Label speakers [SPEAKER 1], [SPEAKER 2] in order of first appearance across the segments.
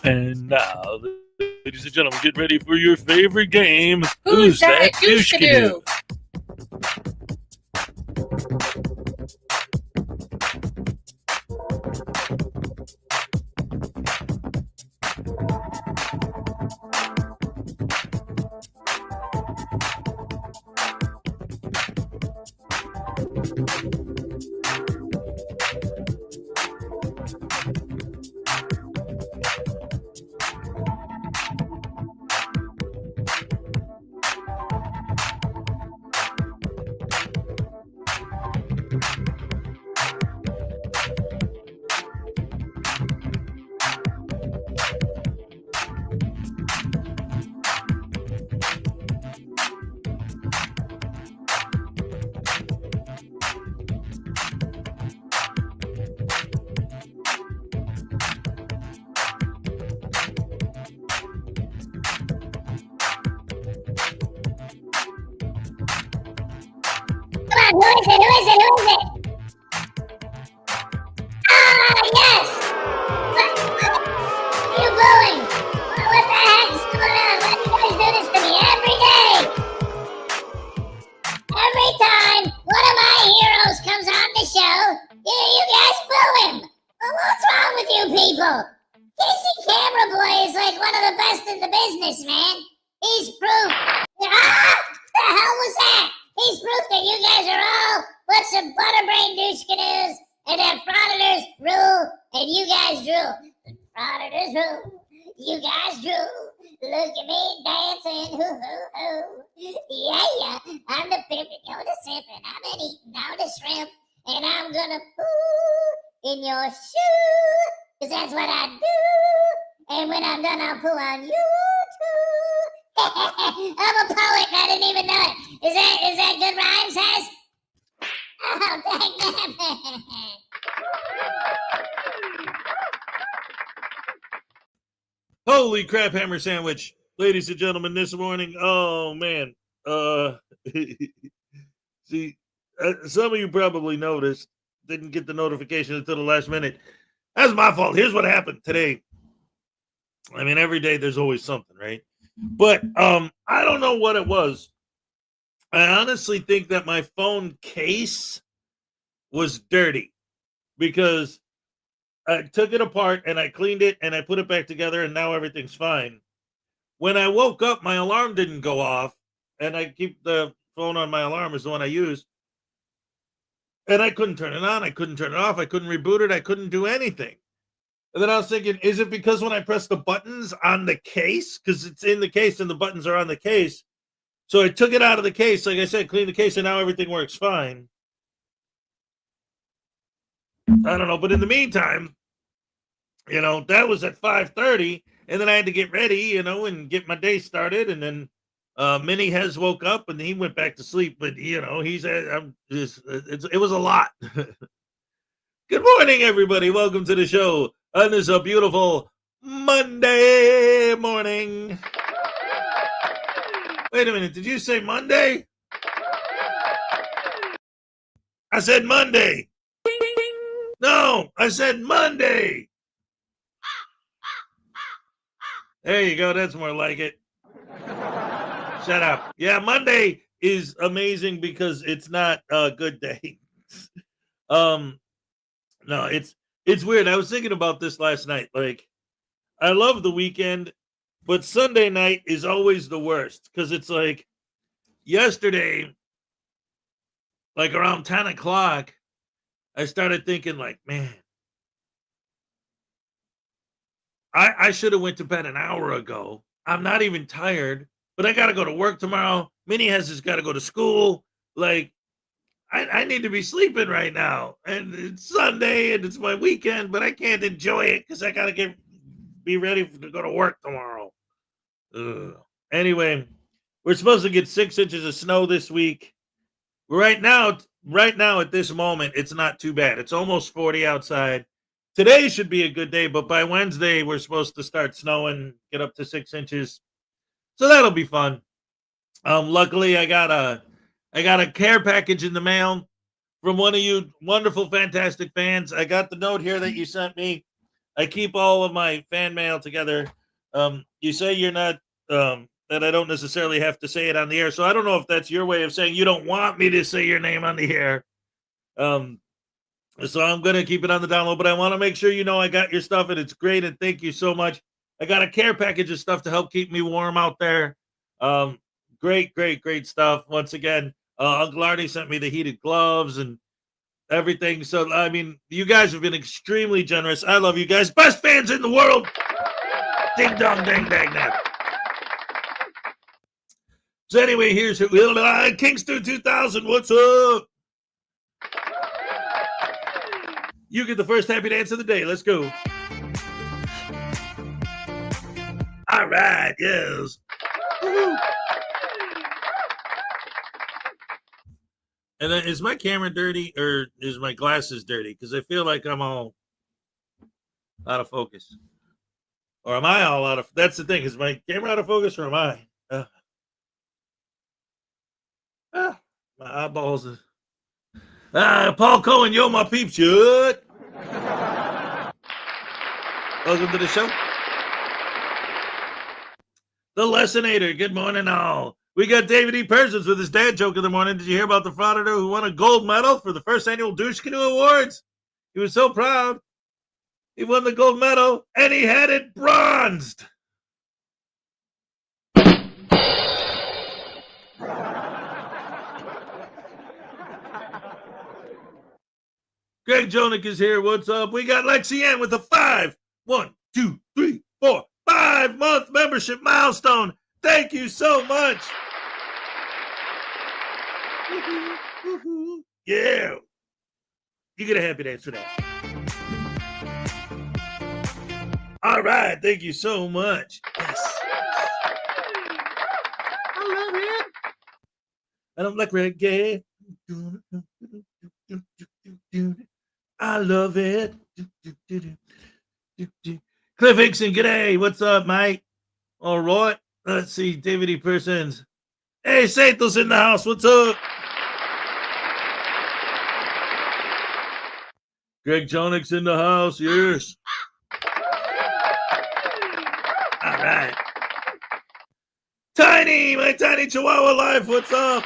[SPEAKER 1] And now, ladies and gentlemen, get ready for your favorite game. Who's that douche-canoe?
[SPEAKER 2] Who is it? Ah, yes! What are you blowing? What the heck's going on? Why do you guys do this to me every day? Every time one of my heroes comes on the show, you guys boo him. Well, what's wrong with you people? Casey Camera Boy is like one of the best in the business, man. He's proof. Ah! What the hell was that? He's proof that you guys are all bunch of butterbrain douche canoes and that Frauditors rule and you guys drool. Frauditors rule. You guys drool. Look at me dancing. Hoo hoo hoo. Yeah. I'm the pimpin', you're the simpin'. I'm eating all the shrimp and I'm gonna poo in your shoe. Cause that's what I do. And when I'm done, I'll poo on you too. I'm a poet. I didn't even know it. Is that good rhymes, Hez? Oh, dang that.
[SPEAKER 1] Holy crap, hammer sandwich. Ladies and gentlemen, this morning, oh, man. See, some of you probably noticed, didn't get the notification until the last minute. That's my fault. Here's what happened today. I mean, every day there's always something, right? But I don't know what it was. I honestly think that my phone case was dirty because I took it apart and I cleaned it and I put it back together and now everything's fine. When I woke up, my alarm didn't go off, and I keep the phone on my alarm is the one I use. And I couldn't turn it on. I couldn't turn it off. I couldn't reboot it. I couldn't do anything. And then I was thinking, is it because when I press the buttons on the case, because it's in the case and the buttons are on the case? So I took it out of the case, like I said, cleaned the case, and now everything works fine. I don't know, but in the meantime, that was at 5:30, and then I had to get ready, and get my day started, and then Minnie has woke up and he went back to sleep, but it was a lot. Good morning, everybody. Welcome to the show on this a beautiful Monday morning. Wait a minute, did you say Monday? I said Monday. No, I said Monday. There you go. That's more like it. Shut up. Yeah, Monday is amazing because it's not a good day. No, it's weird. I was thinking about this last night. Like, I love the weekend, but Sunday night is always the worst because it's like yesterday, like around 10 o'clock, I started thinking like, man, I should have went to bed an hour ago. I'm not even tired, but I got to go to work tomorrow. Minnie has just got to go to school. Like, I need to be sleeping right now. And it's Sunday and it's my weekend, but I can't enjoy it because I got to be ready to go to work tomorrow. Ugh. Anyway, we're supposed to get 6 inches of snow this week. Right now at this moment, it's not too bad. It's almost 40 outside. Today should be a good day, but by Wednesday, we're supposed to start snowing, get up to 6 inches. So that'll be fun. Luckily, I got a care package in the mail from one of you wonderful, fantastic fans. I got the note here that you sent me. I keep all of my fan mail together. You say you're not that I don't necessarily have to say it on the air, so I don't know if that's your way of saying you don't want me to say your name on the air. So I'm gonna keep it on the download, but I want to make sure you know I got your stuff and it's great, and thank you so much. I got a care package of stuff to help keep me warm out there. Great stuff. Once again, Uncle Artie sent me the heated gloves and everything. So I mean, you guys have been extremely generous. I love you guys. Best fans in the world. Ding dong dang dang dang. So anyway, here's Kingston 2000. What's up? You get the first happy dance of the day. Let's go. All right, yes. Woo-hoo. And then, is my camera dirty or is my glasses dirty? Because I feel like I'm all out of focus. Or am I all out of... That's the thing. Is my camera out of focus or am I? My eyeballs. Paul Cohen, yo, my peeps. Shut. Welcome to the show. The Lessinator. Good morning, all. We got David E. Persons with his dad joke in the morning. Did you hear about the Frauditor who won a gold medal for the first annual Douche Canoe Awards? He was so proud. He won the gold medal, and he had it bronzed. Greg Jonick is here. What's up? We got Lexi Ann with a 1, 2, 3, 4, 5-month membership milestone. Thank you so much. Yeah. You get a happy dance for that. All right. Thank you so much. Yes. I love it. I don't like reggae. I love it. Cliff Hickson, g'day. What's up, mate? All right. Let's see. David E. Persons. Hey, Sato's in the house. What's up? Greg Jonick's in the house. Yes. All right. Tiny, my tiny Chihuahua life. What's up?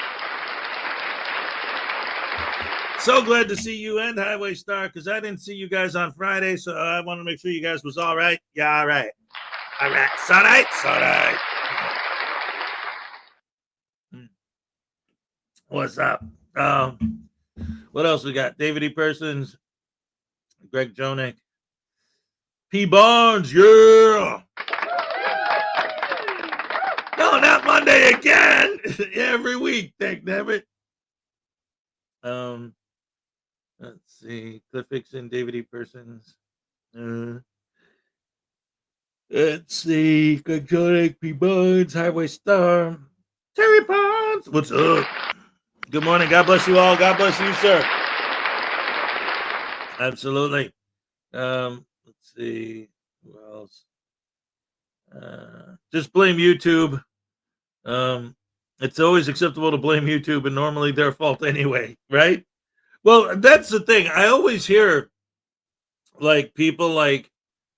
[SPEAKER 1] So glad to see you and Highway Star because I didn't see you guys on Friday, so I want to make sure you guys was all right. Yeah, all right. All right. It's all right. It's all right. What's up? What else we got? David E. Persons, Greg Jonick, P. Barnes, yeah. No, not Monday again. Every week, thank damn it. Let's see. Cliff Hickson, David E. Persons. Let's see. Greg Jonick, P. Barnes, Highway Star, Terry Ponds. What's up? Good morning. God bless you all. God bless you, sir. Absolutely. Let's see. Who else? Just blame YouTube. It's always acceptable to blame YouTube, and normally their fault anyway, right? Well, that's the thing. I always hear like people like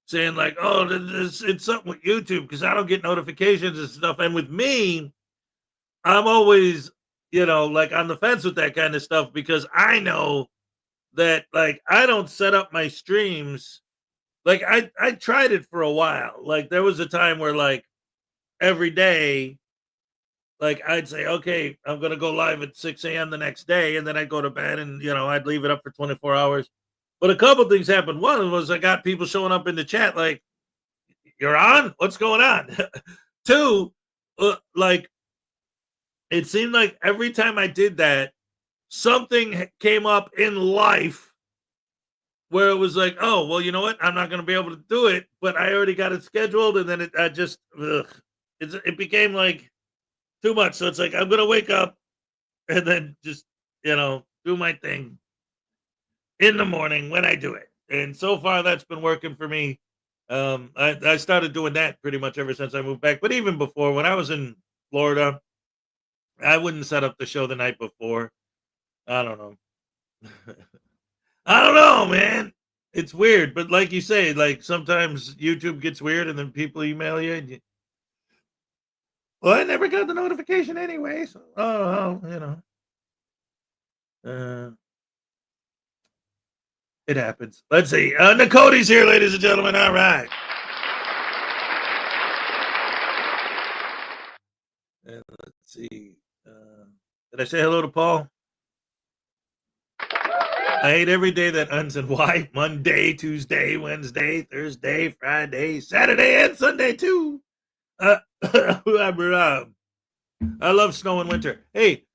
[SPEAKER 1] saying like, "Oh, it's something with YouTube because I don't get notifications and stuff." And with me, I'm always, like on the fence with that kind of stuff because I know that like I don't set up my streams. Like I tried it for a while. Like there was a time where like every day, like I'd say, okay, I'm gonna go live at 6 a.m. the next day, and then I'd go to bed and I'd leave it up for 24 hours. But a couple things happened. One was I got people showing up in the chat like, "You're on? What's going on?" Two, like it seemed like every time I did that, something came up in life where it was like, oh, well, you know what? I'm not going to be able to do it, but I already got it scheduled. And then it became like too much. So it's like, I'm going to wake up and then just, do my thing in the morning when I do it. And so far that's been working for me. I started doing that pretty much ever since I moved back. But even before, when I was in Florida, I wouldn't set up the show the night before. I don't know. I don't know, man. it's weird, but like you say, like sometimes YouTube gets weird and then people email you. Well, I never got the notification anyway. So, it happens. Let's see. Nakoti's here, ladies and gentlemen. All right. And let's see. Did I say hello to Paul? I hate every day that ends in Y. Monday, Tuesday, Wednesday, Thursday, Friday, Saturday, and Sunday too. I love snow and winter. Hey,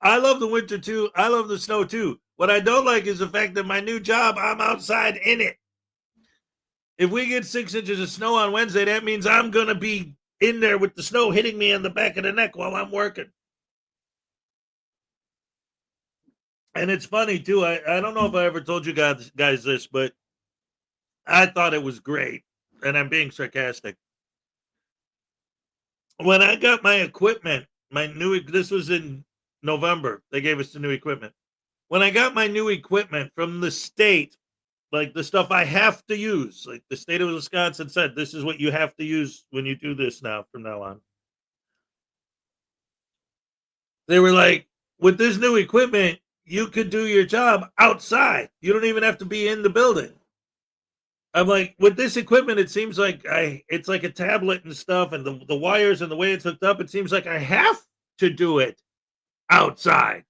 [SPEAKER 1] I love the winter too. I love the snow too. What I don't like is the fact that my new job, I'm outside in it. If we get 6 inches of snow on Wednesday, that means I'm going to be in there with the snow hitting me in the back of the neck while I'm working. And it's funny too. I don't know if I ever told you guys this, but I thought it was great. And I'm being sarcastic. When I got my equipment, this was in November, they gave us the new equipment. When I got my new equipment from the state, like the stuff I have to use, like the state of Wisconsin said, this is what you have to use when you do this now, from now on. They were like, with this new equipment, you could do your job outside. You don't even have to be in the building. I'm like, with this equipment, it seems like it's like a tablet and stuff, and the wires and the way it's hooked up, it seems like I have to do it outside.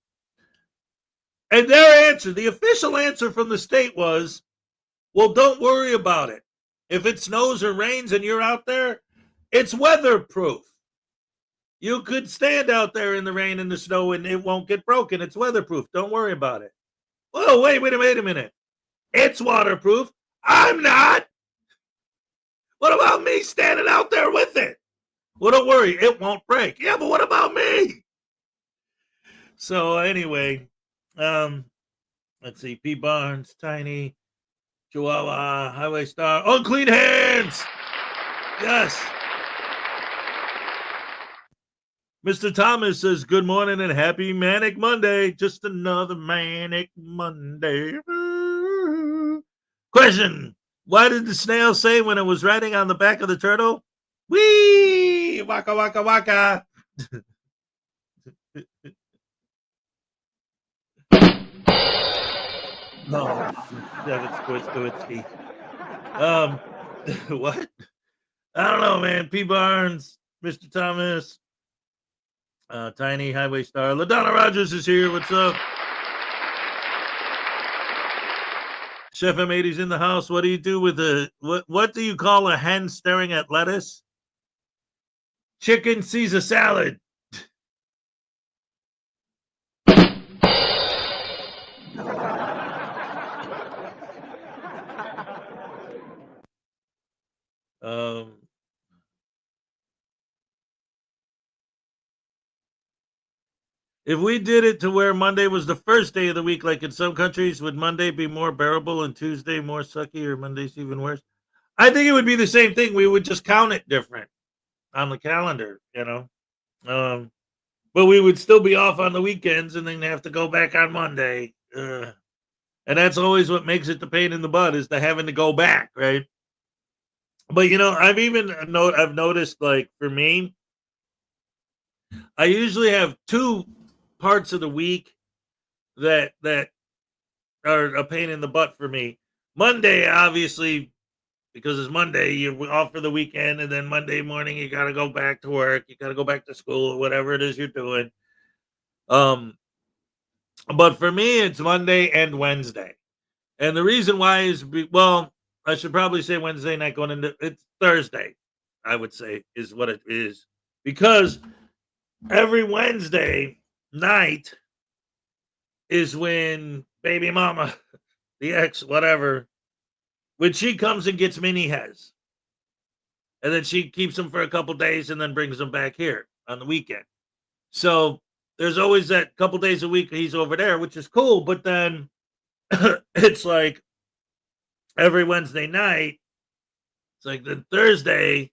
[SPEAKER 1] And their answer, the official answer from the state was, well, don't worry about it. If it snows or rains and you're out there, it's weatherproof. You could stand out there in the rain and the snow and it won't get broken. It's weatherproof. Don't worry about it. Whoa, wait a minute. It's waterproof. I'm not. What about me standing out there with it? Well, don't worry. It won't break. Yeah, but what about me? So anyway, let's see. P. Barnes, Tiny, Chihuahua, Highway Star, Unclean Hands. Yes. Mr. Thomas says, good morning and happy Manic Monday. Just another Manic Monday. Question. Why did the snail say when it was riding on the back of the turtle? Wee! Waka, waka, waka. No. David Squitsky. What? I don't know, man. P. Barnes, Mr. Thomas. Tiny Highway Star. LaDonna Rogers is here. What's up? Chef M80's in the house. What do you do with what do you call a hen staring at lettuce? Chicken Caesar salad. If we did it to where Monday was the first day of the week, like in some countries, would Monday be more bearable and Tuesday more sucky, or Monday's even worse? I think it would be the same thing. We would just count it different on the calendar, you know. But we would still be off on the weekends and then have to go back on Monday. And that's always what makes it the pain in the butt, is the having to go back, right? But you know, I've noticed, like, for me, I usually have 2 parts of the week that are a pain in the butt for me. Monday, obviously, because it's Monday, you're off for the weekend, and then Monday morning you got to go back to work, you got to go back to school, whatever it is you're doing. But for me, it's Monday and Wednesday, and the reason why is, well, I should probably say Wednesday night going into it's Thursday, I would say, is what it is, because every Wednesday night is when baby mama, the ex, whatever, when she comes and gets Mini Hez. And then she keeps them for a couple days and then brings them back here on the weekend. So there's always that couple days a week he's over there, which is cool. But then it's like every Wednesday night, it's like the Thursday,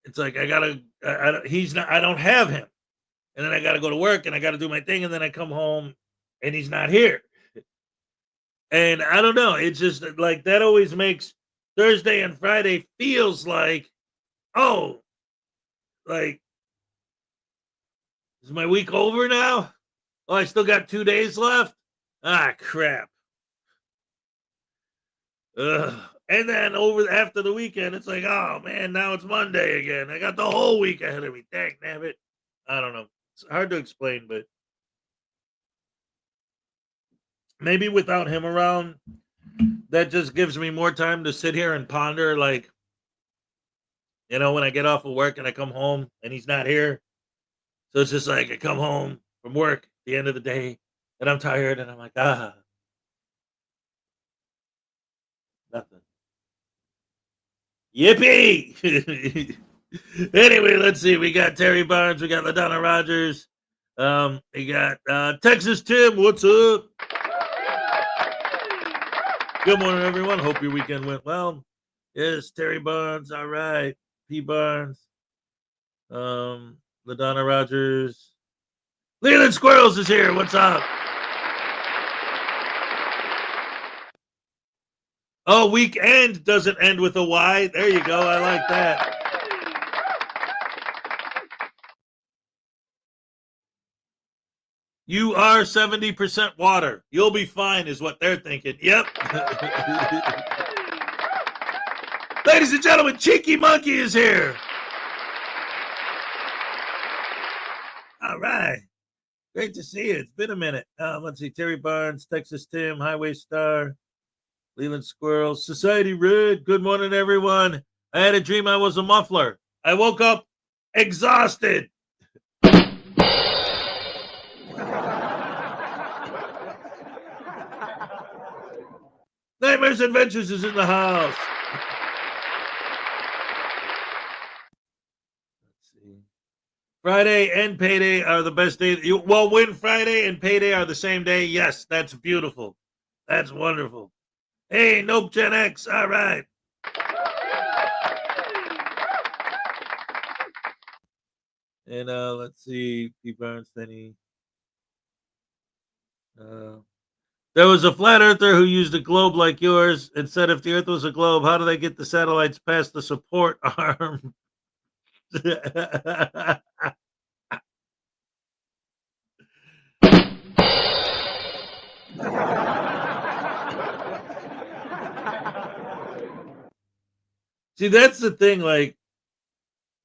[SPEAKER 1] it's like I don't have him. And then I got to go to work and I got to do my thing. And then I come home and he's not here. And I don't know. It's just like that always makes Thursday and Friday feels like, oh, like, is my week over now? Oh, I still got 2 days left? Ah, crap. Ugh. And then after the weekend, it's like, oh man, now it's Monday again. I got the whole week ahead of me. Dang, damn it. I don't know. It's hard to explain, but maybe without him around, that just gives me more time to sit here and ponder. Like, when I get off of work and I come home and he's not here. So it's just like I come home from work at the end of the day and I'm tired and I'm like, nothing. Yippee! Anyway, let's see. We got Terry Barnes. We got LaDonna Rogers. We got Texas Tim. What's up? Good morning, everyone. Hope your weekend went well. Yes, Terry Barnes. All right. P. Barnes. LaDonna Rogers. Leland Squirrels is here. What's up? Oh, weekend doesn't end with a Y. There you go. I like that. You are 70% water. You'll be fine, is what they're thinking. Yep. Ladies and gentlemen, Cheeky Monkey is here. All right. Great to see you. It's been a minute. Let's see. Terry Barnes, Texas Tim, Highway Star, Leland Squirrel, Society Red. Good morning, everyone. I had a dream I was a muffler. I woke up exhausted. Nightmares Adventures is in the house. Let's see. Friday and payday are the best days. When Friday and payday are the same day, yes, that's beautiful. That's wonderful. Hey, Nope Gen X. All right. And let's see. P. Barnes, Denny. There was a flat earther who used a globe like yours and said if the earth was a globe, how do they get the satellites past the support arm? See, that's the thing. Like,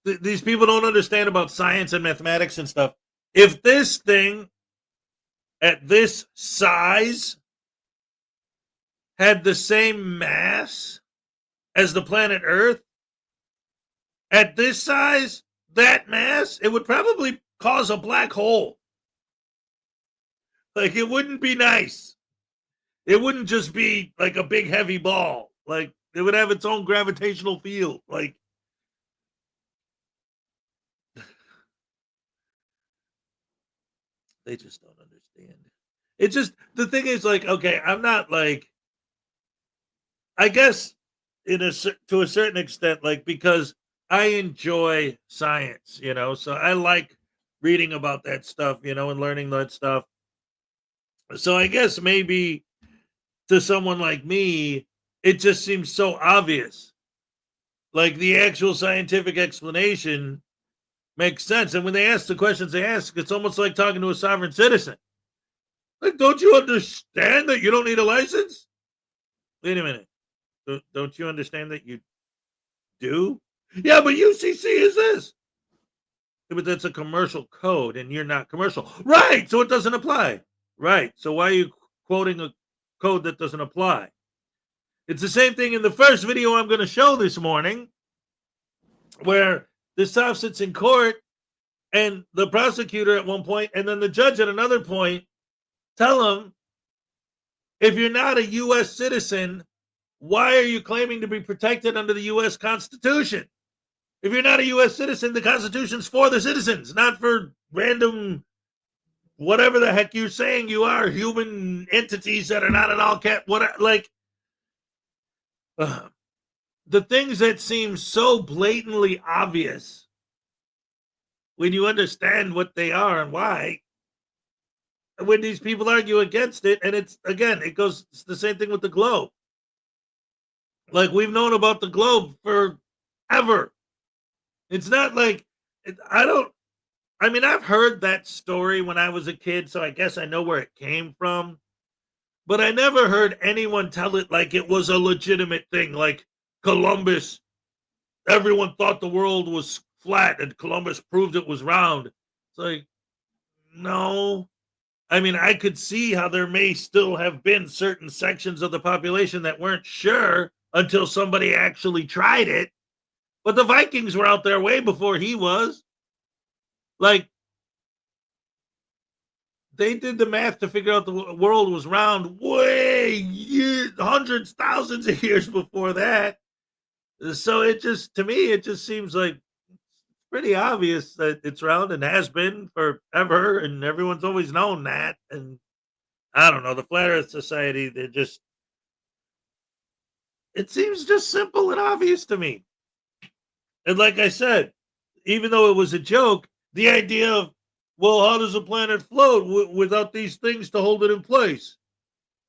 [SPEAKER 1] these people don't understand about science and mathematics and stuff. If this thing at this size had the same mass as the planet Earth, at this size, that mass, it would probably cause a black hole. Like, it wouldn't be nice. It wouldn't just be like a big heavy ball. Like, it would have its own gravitational field. Like, they just don't understand. It just, the thing is, like, okay, I'm not like, I guess to a certain extent, like, because I enjoy science, so I like reading about that stuff, and learning that stuff. So I guess maybe to someone like me, it just seems so obvious. Like, the actual scientific explanation makes sense. And when they ask the questions they ask, it's almost like talking to a sovereign citizen. Like, don't you understand that you don't need a license? Wait a minute. Don't you understand that you do? Yeah, but UCC is this. Yeah, but that's a commercial code and you're not commercial. Right. So it doesn't apply. Right. So why are you quoting a code that doesn't apply? It's the same thing in the first video I'm going to show this morning, where this South sits in court and the prosecutor at one point and then the judge at another point tell him, if you're not a U.S. citizen, why are you claiming to be protected under the U.S. Constitution? If you're not a U.S. citizen, the Constitution's for the citizens, not for random, whatever the heck you're saying you are, human entities that are not at all the things that seem so blatantly obvious when you understand what they are and why. when these people argue against it, and it's the same thing with the globe. Like, we've known about the globe forever. It's not like I've heard that story when I was a kid, so I guess I know where it came from. But I never heard anyone tell it like it was a legitimate thing, like Columbus. Everyone thought the world was flat and Columbus proved it was round. It's like, no. I mean, I could see how there may still have been certain sections of the population that weren't sure until somebody actually tried it. But the Vikings were out there way before he was. Like, they did the math to figure out the world was round way years, hundreds, thousands of years before that. So to me, it just seems like pretty obvious that it's round and has been forever, and everyone's always known that. And I don't know, the Flat Earth Society, it seems just simple and obvious to me. And like I said, even though it was a joke, the idea of, well, how does a planet float without these things to hold it in place?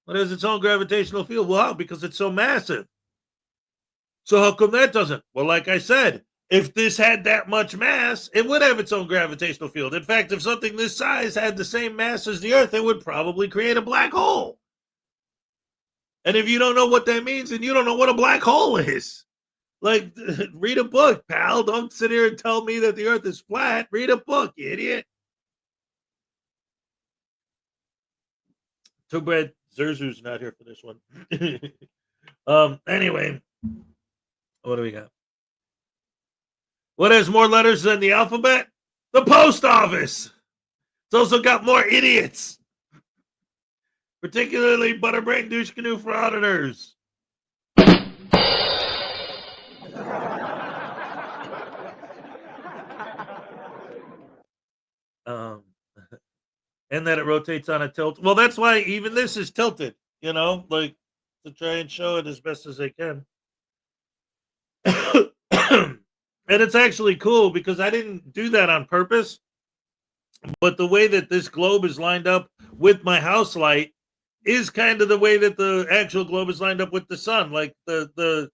[SPEAKER 1] It has its own gravitational field. Well, how? Because it's so massive. So how come that doesn't? Well, like I said, if this had that much mass, it would have its own gravitational field. In fact, if something this size had the same mass as the Earth, it would probably create a black hole. And if you don't know what that means, then you don't know what a black hole is. Like, read a book, pal. Don't sit here and tell me that the Earth is flat. Read a book, you idiot. Too bad Zerzu's not here for this one. Anyway, what do we got? What has more letters than the alphabet? The post office. It's also got more idiots, particularly butterbrain douche canoe frauditors. And that it rotates on a tilt. Well, that's why even this is tilted, like to try and show it as best as they can. And it's actually cool because I didn't do that on purpose. But the way that this globe is lined up with my house light is kind of the way that the actual globe is lined up with the sun. Like the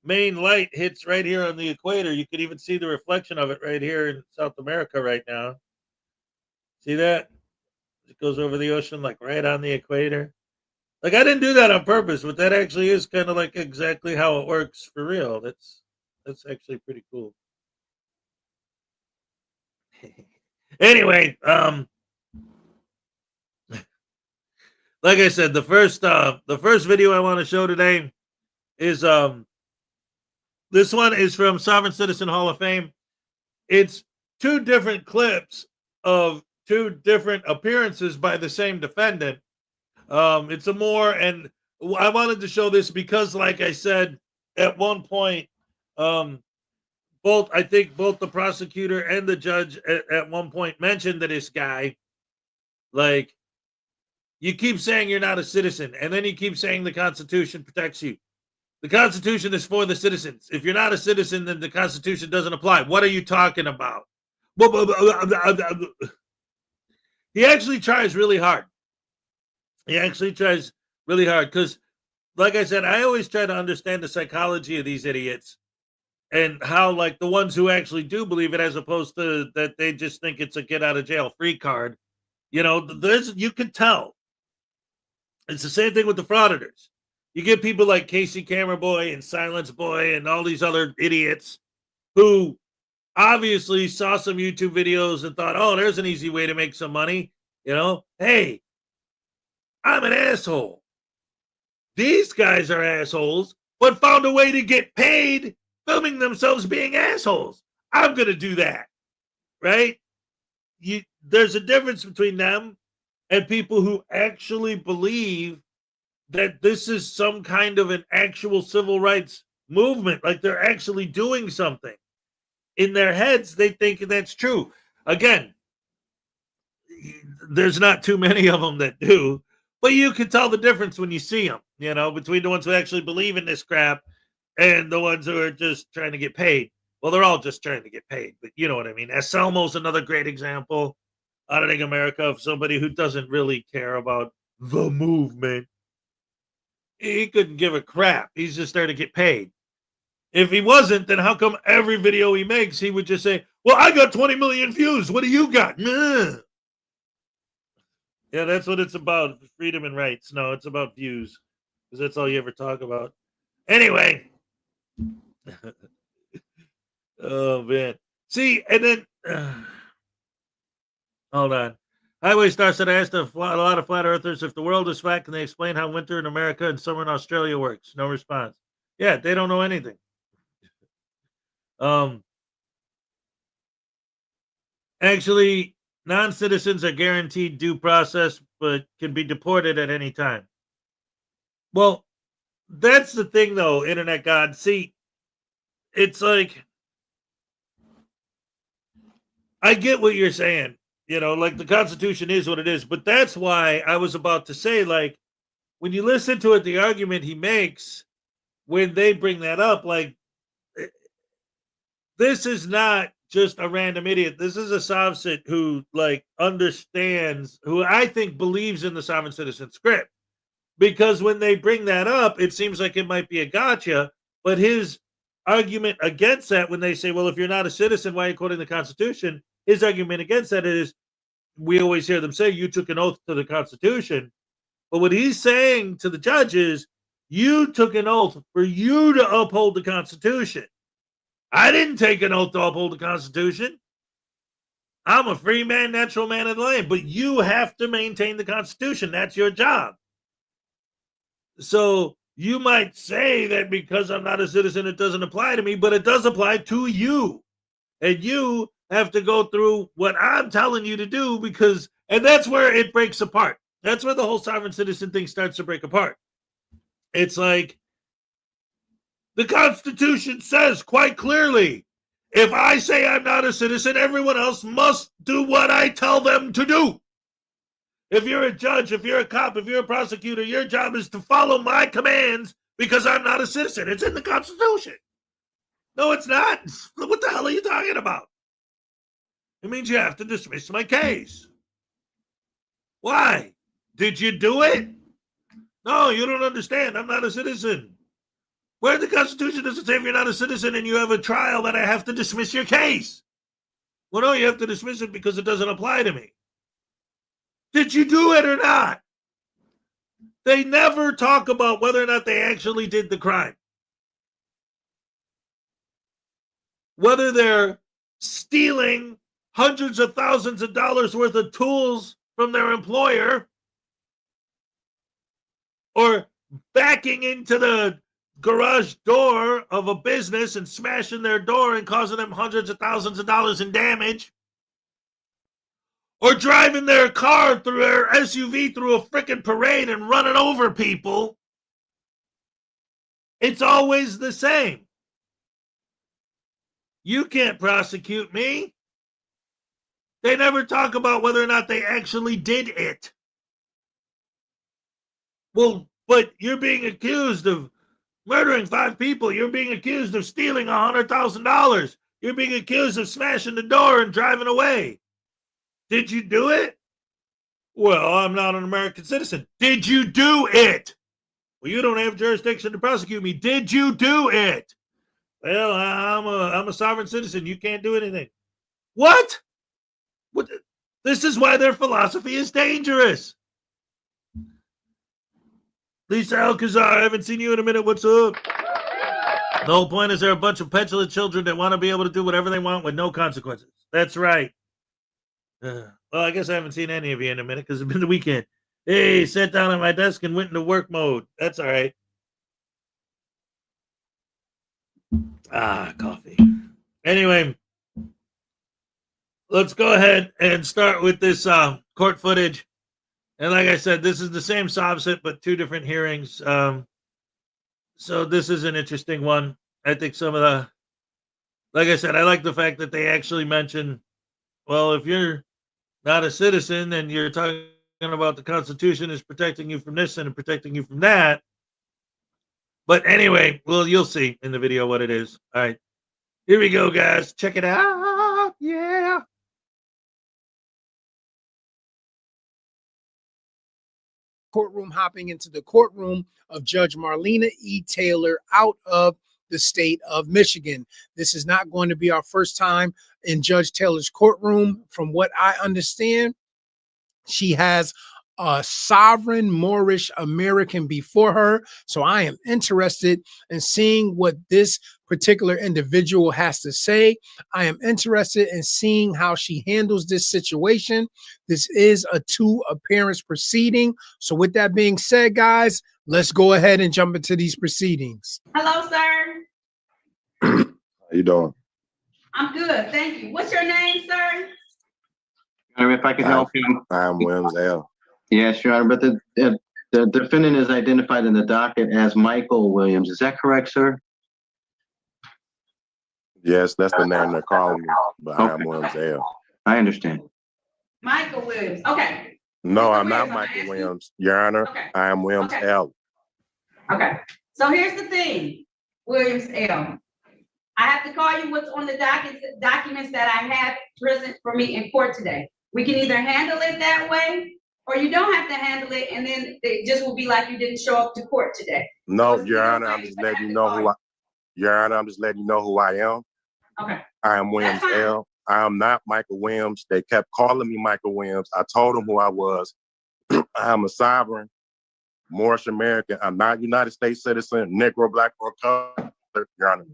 [SPEAKER 1] main light hits right here on the equator. You could even see the reflection of it right here in South America right now. See that? It goes over the ocean, like right on the equator. Like, I didn't do that on purpose, but that actually is kind of like exactly how it works for real. That's actually pretty cool. Anyway, like I said, the first video I want to show today is this one is from Sovereign Citizen Hall of Fame. It's two different clips of two different appearances by the same defendant. It's and I wanted to show this because, like I said, at one point, both the prosecutor and the judge at one point mentioned to this guy, like, you keep saying you're not a citizen, and then you keep saying the Constitution protects you. The Constitution is for the citizens. If you're not a citizen, then the Constitution doesn't apply. What are you talking about? He actually tries really hard. Because, like I said, I always try to understand the psychology of these idiots and how, like, the ones who actually do believe it, as opposed to that they just think it's a get out of jail free card. You can tell. It's the same thing with the frauditors. You get people like Casey Camera Boy and Silence Boy and all these other idiots who obviously saw some YouTube videos and thought, oh, there's an easy way to make some money. Hey, I'm an asshole. These guys are assholes, but found a way to get paid filming themselves being assholes. I'm going to do that. Right? There's a difference between them and people who actually believe that this is some kind of an actual civil rights movement. Like, they're actually doing something. In their heads, they think that's true. Again, there's not too many of them that do, but you can tell the difference when you see them, between the ones who actually believe in this crap and the ones who are just trying to get paid. Well, they're all just trying to get paid, but you know what I mean. Anselmo's another great example. auditing America of somebody who doesn't really care about the movement. He couldn't give a crap. He's just there to get paid. If he wasn't, then how come every video he makes, he would just say, well, I got 20 million views. What do you got? Nah. Yeah, that's what it's about. Freedom and rights. No, it's about views. Because that's all you ever talk about. Anyway. Oh, man. See, and then... hold on. Highway Star said, I asked a lot of flat earthers, if the world is flat, can they explain how winter in America and summer in Australia works? No response. Yeah, they don't know anything. Actually, non-citizens are guaranteed due process, but can be deported at any time. Well, that's the thing, though, Internet God. See, it's like, I get what you're saying. Like the Constitution is what it is, but that's why I was about to say, like, when you listen to it, the argument he makes when they bring that up, like, this is not just a random idiot. This is a savcit who, like, understands, who I think believes in the sovereign citizen script. Because when they bring that up, it seems like it might be a gotcha, but his argument against that, when they say, well, if you're not a citizen, why are you quoting the Constitution? His argument against that is, we always hear them say, you took an oath to the Constitution. But what he's saying to the judge is, you took an oath for you to uphold the Constitution. I didn't take an oath to uphold the Constitution. I'm a free man, natural man of the land, but you have to maintain the Constitution. That's your job. So you might say that because I'm not a citizen, it doesn't apply to me, but it does apply to you. And you have to go through what I'm telling you to do and that's where it breaks apart. That's where the whole sovereign citizen thing starts to break apart. It's like, the Constitution says quite clearly, if I say I'm not a citizen, everyone else must do what I tell them to do. If you're a judge, if you're a cop, if you're a prosecutor, your job is to follow my commands because I'm not a citizen. It's in the Constitution. No, it's not. What the hell are you talking about? It means you have to dismiss my case. Why? Did you do it? No, you don't understand. I'm not a citizen. Where in the Constitution does it say if you're not a citizen and you have a trial that I have to dismiss your case? Well, no, you have to dismiss it because it doesn't apply to me. Did you do it or not? They never talk about whether or not they actually did the crime. Whether they're stealing hundreds of thousands of dollars worth of tools from their employer or backing into the garage door of a business and smashing their door and causing them hundreds of thousands of dollars in damage, or driving their car through their SUV through a freaking parade and running over people. It's always the same. You can't prosecute me. They never talk about whether or not they actually did it. Well, but you're being accused of murdering 5 people. You're being accused of stealing $100,000. You're being accused of smashing the door and driving away. Did you do it? Well, I'm not an American citizen. Did you do it? Well, you don't have jurisdiction to prosecute me. Did you do it? Well, I'm a sovereign citizen. You can't do anything. What? This is why their philosophy is dangerous. Lisa Alcazar, I haven't seen you in a minute. What's up? The whole point is they're a bunch of petulant children that want to be able to do whatever they want with no consequences. That's right. Well, I guess I haven't seen any of you in a minute because it's been the weekend. Hey, sat down at my desk and went into work mode. That's all right. Coffee. Anyway, let's go ahead and start with this court footage. And like I said, this is the same subset, but 2 different hearings. So this is an interesting one. I think some of the, like I said, I like the fact that they actually mention, well, if you're not a citizen and you're talking about the Constitution is protecting you from this and protecting you from that. But anyway, well, you'll see in the video what it is. All right, here we go, guys. Check it out. Yeah.
[SPEAKER 3] courtroom hopping into the courtroom of Judge Marlena E. Taylor out of the state of Michigan. This is not going to be our first time in Judge Taylor's courtroom. From what I understand, she has a sovereign Moorish American before her. So I am interested in seeing what this particular individual has to say. I am interested in seeing how she handles this situation. This is a two appearance proceeding. So with that being said, guys, let's go ahead and jump into these proceedings.
[SPEAKER 4] Hello, sir.
[SPEAKER 5] How you doing?
[SPEAKER 4] I'm good, thank you. What's your name, sir?
[SPEAKER 6] If I can help you.
[SPEAKER 5] I'm Williams L.
[SPEAKER 6] Yes, Your Honor, but the defendant is identified in the docket as Michael Williams. Is that correct, sir?
[SPEAKER 5] Yes, that's the name they're calling me, but
[SPEAKER 6] Okay.
[SPEAKER 5] I'm Williams L.
[SPEAKER 6] I understand.
[SPEAKER 4] Michael Williams. Okay.
[SPEAKER 5] No,
[SPEAKER 4] Mr.
[SPEAKER 5] I'm not
[SPEAKER 4] Williams,
[SPEAKER 5] Michael
[SPEAKER 4] I'm asking-
[SPEAKER 5] Williams. Your Honor,
[SPEAKER 4] Okay.
[SPEAKER 5] I am Williams
[SPEAKER 4] Okay.
[SPEAKER 5] L.
[SPEAKER 4] Okay. So here's the thing, Williams L. I have to call you what's on the documents that I have present for me in court today. We can either handle it that way, or you don't have to handle it, and then it just will be like you didn't show up to court today.
[SPEAKER 5] No,
[SPEAKER 4] So it's
[SPEAKER 5] Your
[SPEAKER 4] either
[SPEAKER 5] Honor, I'm
[SPEAKER 4] way,
[SPEAKER 5] just
[SPEAKER 4] but I
[SPEAKER 5] letting
[SPEAKER 4] have
[SPEAKER 5] you
[SPEAKER 4] to
[SPEAKER 5] know
[SPEAKER 4] call
[SPEAKER 5] who
[SPEAKER 4] you.
[SPEAKER 5] I. Your Honor, I'm just letting you know who I am.
[SPEAKER 4] Okay.
[SPEAKER 5] I am Williams
[SPEAKER 4] That's fine.
[SPEAKER 5] L. I am not Michael Williams. They kept calling me Michael Williams. I told them who I was. I am a sovereign Moorish American. I'm not United States citizen, Negro, Black, or color, Your Honor.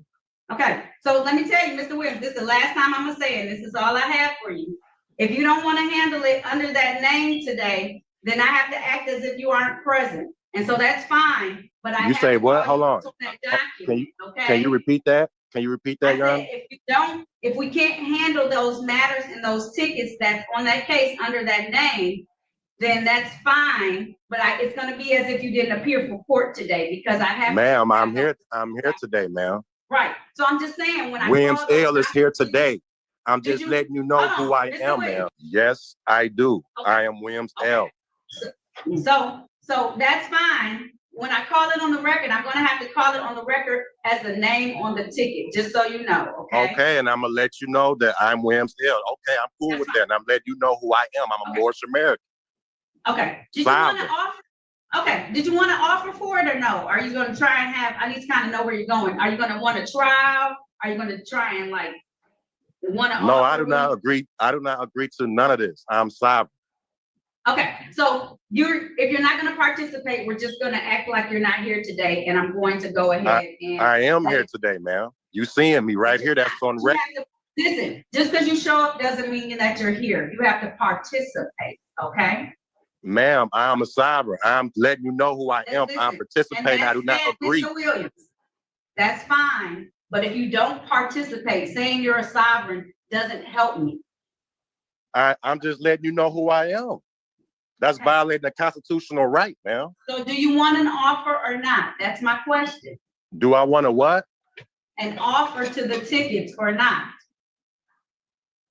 [SPEAKER 4] Okay, so let me tell you, Mr. Williams, this is the last time I'm gonna say it. This is all I have for you. If you don't want to handle it under that name today, then I have to act as if you aren't present. And so that's fine, but I
[SPEAKER 5] You
[SPEAKER 4] have
[SPEAKER 5] say
[SPEAKER 4] to
[SPEAKER 5] what?
[SPEAKER 4] call
[SPEAKER 5] Hold
[SPEAKER 4] you
[SPEAKER 5] on.
[SPEAKER 4] what's that document, okay?
[SPEAKER 5] Can you repeat that? Can you repeat that,
[SPEAKER 4] I
[SPEAKER 5] Your Honor?
[SPEAKER 4] said, if we can't handle those matters and those tickets that's on that case under that name, then that's fine, but it's gonna be as if you didn't appear for court today, because I have.
[SPEAKER 5] Ma'am, I'm here today, ma'am.
[SPEAKER 4] Right, so I'm just saying, when I.
[SPEAKER 5] Williams
[SPEAKER 4] call those
[SPEAKER 5] L is here
[SPEAKER 4] documents-
[SPEAKER 5] today. I'm
[SPEAKER 4] Did
[SPEAKER 5] just
[SPEAKER 4] you-
[SPEAKER 5] letting you know
[SPEAKER 4] Hold
[SPEAKER 5] who
[SPEAKER 4] on,
[SPEAKER 5] I
[SPEAKER 4] Mr.
[SPEAKER 5] am,
[SPEAKER 4] Williams.
[SPEAKER 5] ma'am. Yes, I do.
[SPEAKER 4] Okay.
[SPEAKER 5] I am Williams
[SPEAKER 4] Okay.
[SPEAKER 5] L.
[SPEAKER 4] So that's fine. When I call it on the record, I'm gonna have to call it on the record as the name on the ticket, just so you know, okay?
[SPEAKER 5] Okay, and I'm gonna let you know that I'm Williams L. Okay, I'm cool
[SPEAKER 4] That's
[SPEAKER 5] with
[SPEAKER 4] fine.
[SPEAKER 5] that. And I'm letting you know who I am. I'm a
[SPEAKER 4] Okay.
[SPEAKER 5] Moorish American.
[SPEAKER 4] Okay, did you wanna
[SPEAKER 5] Sovereign.
[SPEAKER 4] offer? Okay, did you wanna offer for it or no? Are you gonna try and I need to kind of know where you're going. Are you gonna want a trial? Are you gonna try and wanna?
[SPEAKER 5] No, I
[SPEAKER 4] offer
[SPEAKER 5] do not agree. I do not agree to none of this. I'm sovereign.
[SPEAKER 4] Okay, so if you're not gonna participate, we're just gonna act like you're not here today, and I'm going to go ahead and.
[SPEAKER 5] I am here today, ma'am. You seeing me right here? That's on
[SPEAKER 4] You
[SPEAKER 5] record.
[SPEAKER 4] have to- Listen, just because you show up doesn't mean that you're here. You have to participate, okay?
[SPEAKER 5] Ma'am, I'm a sovereign. I'm letting you know who I am.
[SPEAKER 4] Listen,
[SPEAKER 5] I'm participating. I do not agree.
[SPEAKER 4] Mr. Williams, that's fine, but if you don't participate, saying you're a sovereign doesn't help me.
[SPEAKER 5] I'm just letting you know who I am. That's
[SPEAKER 4] Okay.
[SPEAKER 5] violating the constitutional right, ma'am.
[SPEAKER 4] So do you want an offer or not? That's my question.
[SPEAKER 5] Do I want to what?
[SPEAKER 4] An offer to the tickets or not?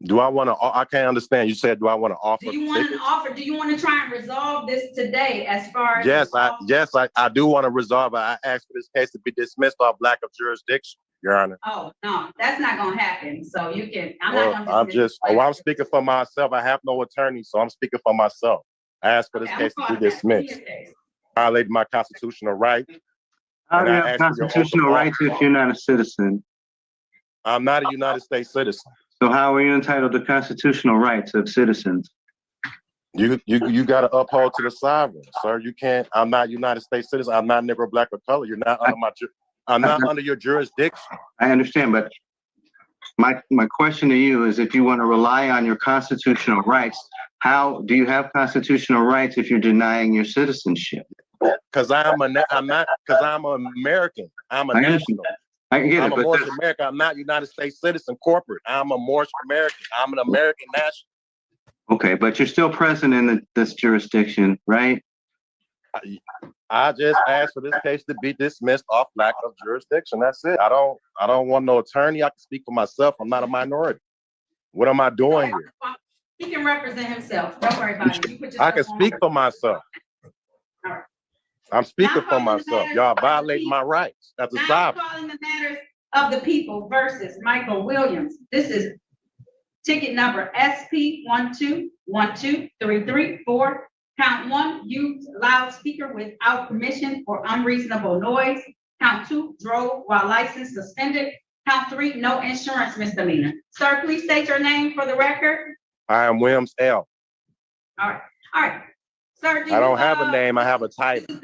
[SPEAKER 5] Do I want to? I can't understand. You said, do I want to offer?
[SPEAKER 4] Do you want an
[SPEAKER 5] tickets?
[SPEAKER 4] offer? Do you want to try and resolve this today as far as?
[SPEAKER 5] Yes,
[SPEAKER 4] an offer?
[SPEAKER 5] I do want to resolve it. I asked for this case to be dismissed off lack of jurisdiction, Your Honor.
[SPEAKER 4] Oh, no, that's not gonna happen. So you can, I'm
[SPEAKER 5] Well,
[SPEAKER 4] not gonna.
[SPEAKER 5] I'm
[SPEAKER 4] dismiss
[SPEAKER 5] just,
[SPEAKER 4] it.
[SPEAKER 5] I'm speaking for myself. I have no attorney, so I'm speaking for myself. I asked for this
[SPEAKER 4] Okay,
[SPEAKER 5] case
[SPEAKER 4] I'm
[SPEAKER 5] to be
[SPEAKER 4] calling that
[SPEAKER 5] dismissed.
[SPEAKER 4] in your case.
[SPEAKER 5] Violated my constitutional right.
[SPEAKER 6] How
[SPEAKER 5] And
[SPEAKER 6] do
[SPEAKER 5] I
[SPEAKER 6] you have
[SPEAKER 5] asked for your oath of
[SPEAKER 6] constitutional rights if you're not a citizen?
[SPEAKER 5] I'm not a United States citizen.
[SPEAKER 6] So how are you entitled to constitutional rights of citizens?
[SPEAKER 5] You got to uphold to the sovereign, sir. You can't. I'm not United States citizen. I'm not Negro, Black, or color. You're not under I'm not under your jurisdiction.
[SPEAKER 6] I understand, but my question to you is, if you want to rely on your constitutional rights, how do you have constitutional rights if you're denying your citizenship?
[SPEAKER 5] Because I'm an American. I'm a
[SPEAKER 6] I
[SPEAKER 5] national.
[SPEAKER 6] understand. I get
[SPEAKER 5] I'm
[SPEAKER 6] it,
[SPEAKER 5] a
[SPEAKER 6] but
[SPEAKER 5] Moorish American. I'm not United States citizen corporate. I'm a Moorish American. I'm an American national.
[SPEAKER 6] okay, but you're still present in this jurisdiction, right?
[SPEAKER 5] I just asked for this case to be dismissed off lack of jurisdiction. That's it. I don't want no attorney. I can speak for myself. I'm not a minority. What am I doing here?
[SPEAKER 4] He can represent himself. Don't worry about it. You put
[SPEAKER 5] I can
[SPEAKER 4] yourself on
[SPEAKER 5] speak
[SPEAKER 4] hold.
[SPEAKER 5] for myself.
[SPEAKER 4] All right.
[SPEAKER 5] I'm speaking
[SPEAKER 4] Now
[SPEAKER 5] for
[SPEAKER 4] calling the
[SPEAKER 5] myself.
[SPEAKER 4] matters
[SPEAKER 5] Y'all
[SPEAKER 4] of the
[SPEAKER 5] violating my
[SPEAKER 4] people.
[SPEAKER 5] rights as a
[SPEAKER 4] Now
[SPEAKER 5] sovereign.
[SPEAKER 4] calling the matters of the people versus Michael Williams. This is ticket number SP 1212334 Count 1, use loudspeaker without permission or unreasonable noise. Count 2, drove while license suspended. Count 3, no insurance misdemeanor. Sir, please state your name for the record.
[SPEAKER 5] I am Williams L.
[SPEAKER 4] All right. Sir,
[SPEAKER 5] I don't have a name, I have a title.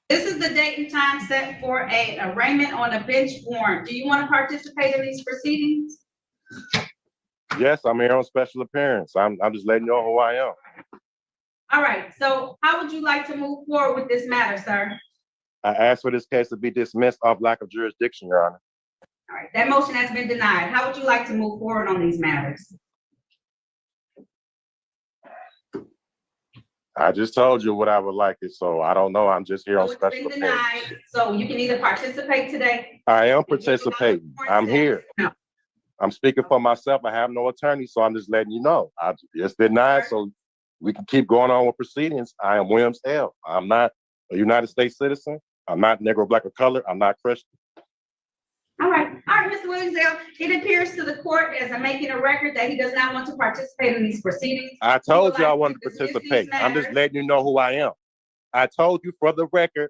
[SPEAKER 4] This is the date and time set for an arraignment on a bench warrant. Do you want to participate in these proceedings?
[SPEAKER 5] Yes, I'm here on special appearance. I'm just letting you know who I am.
[SPEAKER 4] All right, so how would you like to move forward with this matter, sir?
[SPEAKER 5] I asked for this case to be dismissed off lack of jurisdiction, Your Honor.
[SPEAKER 4] All right, that motion has been denied. How would you like to move forward on these matters?
[SPEAKER 5] I just told you what I would like it, so I don't know. I'm just here on
[SPEAKER 4] So it's
[SPEAKER 5] special
[SPEAKER 4] been
[SPEAKER 5] appearance.
[SPEAKER 4] denied, so you can either participate today.
[SPEAKER 5] I am participating. I'm here.
[SPEAKER 4] No.
[SPEAKER 5] I'm speaking for myself. I have no attorney, so I'm just letting you know. It's denied, so we can keep going on with proceedings. I am Williams L. I'm not a United States citizen. I'm not Negro, Black, or color. I'm not Christian.
[SPEAKER 4] All right, Mr. Williams, it appears to the court as I'm making a record that he does not want to participate in these proceedings.
[SPEAKER 5] I told you I
[SPEAKER 4] like
[SPEAKER 5] wanted to
[SPEAKER 4] to dismiss
[SPEAKER 5] participate.
[SPEAKER 4] these
[SPEAKER 5] I'm just
[SPEAKER 4] matters.
[SPEAKER 5] letting you know who I am. I told you for the record.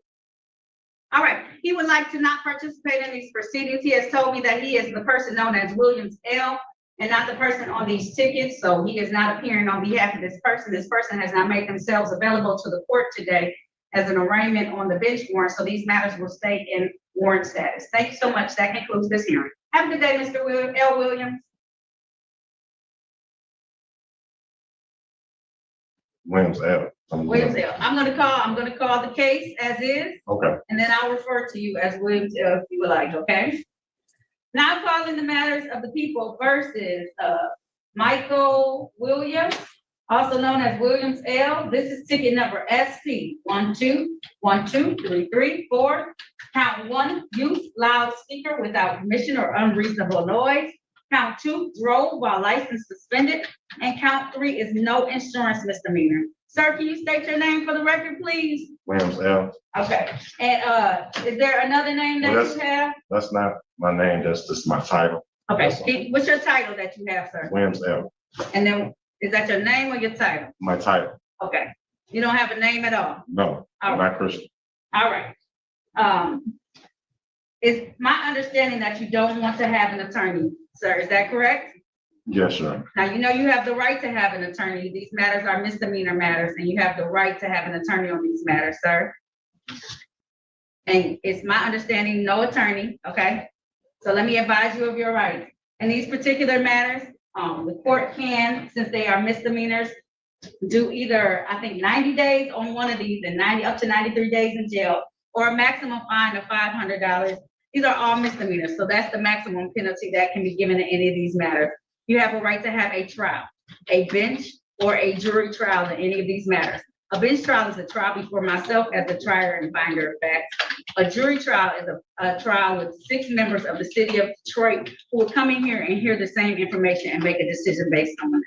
[SPEAKER 4] All right, he would like to not participate in these proceedings. He has told me that he is the person known as Williams L. and not the person on these tickets, so he is not appearing on behalf of this person. This person has not made themselves available to the court today as an arraignment on the bench warrant, so these matters will stay in warrant status. Thank you so much. That concludes this hearing. Have a good day, Mr. L. Williams.
[SPEAKER 5] Williams L.
[SPEAKER 4] Williams L. I'm gonna call the case as is,
[SPEAKER 5] Okay.
[SPEAKER 4] and then I'll refer to you as Williams L. if you would like, okay? Now calling the matters of the people versus Michael Williams, also known as Williams L. This is ticket number SP 12123334. Count 1, use loudspeaker without permission or unreasonable noise. Count 2, drove while license suspended. And count 3 is no insurance misdemeanor. Sir, can you state your name for the record, please?
[SPEAKER 5] Williams L.
[SPEAKER 4] Okay, and is there another name that
[SPEAKER 5] Well,
[SPEAKER 4] you have?
[SPEAKER 5] That's not my name. That's just my title.
[SPEAKER 4] Okay, what's your title that you have, sir?
[SPEAKER 5] Williams L.
[SPEAKER 4] And then, is that your name or your title?
[SPEAKER 5] My title.
[SPEAKER 4] Okay, you don't have a name at all?
[SPEAKER 5] No, I'm not Christian.
[SPEAKER 4] All right. It's my understanding that you don't want to have an attorney, sir, is that correct?
[SPEAKER 5] Yes, sir.
[SPEAKER 4] Now, you know you have the right to have an attorney. These matters are misdemeanor matters, and you have the right to have an attorney on these matters, sir. And it's my understanding, no attorney, okay? So let me advise you of your rights. In these particular matters, the court can, since they are misdemeanors, do either, I think, 90 days on one of these and up to 93 days in jail, or a maximum fine of $500. These are all misdemeanors, so that's the maximum penalty that can be given in any of these matters. You have a right to have a trial, a bench, or a jury trial in any of these matters. A bench trial is a trial before myself as the trier and finder of facts. A jury trial is a trial with 6 members of the city of Detroit who will come in here and hear the same information and make a decision based on it.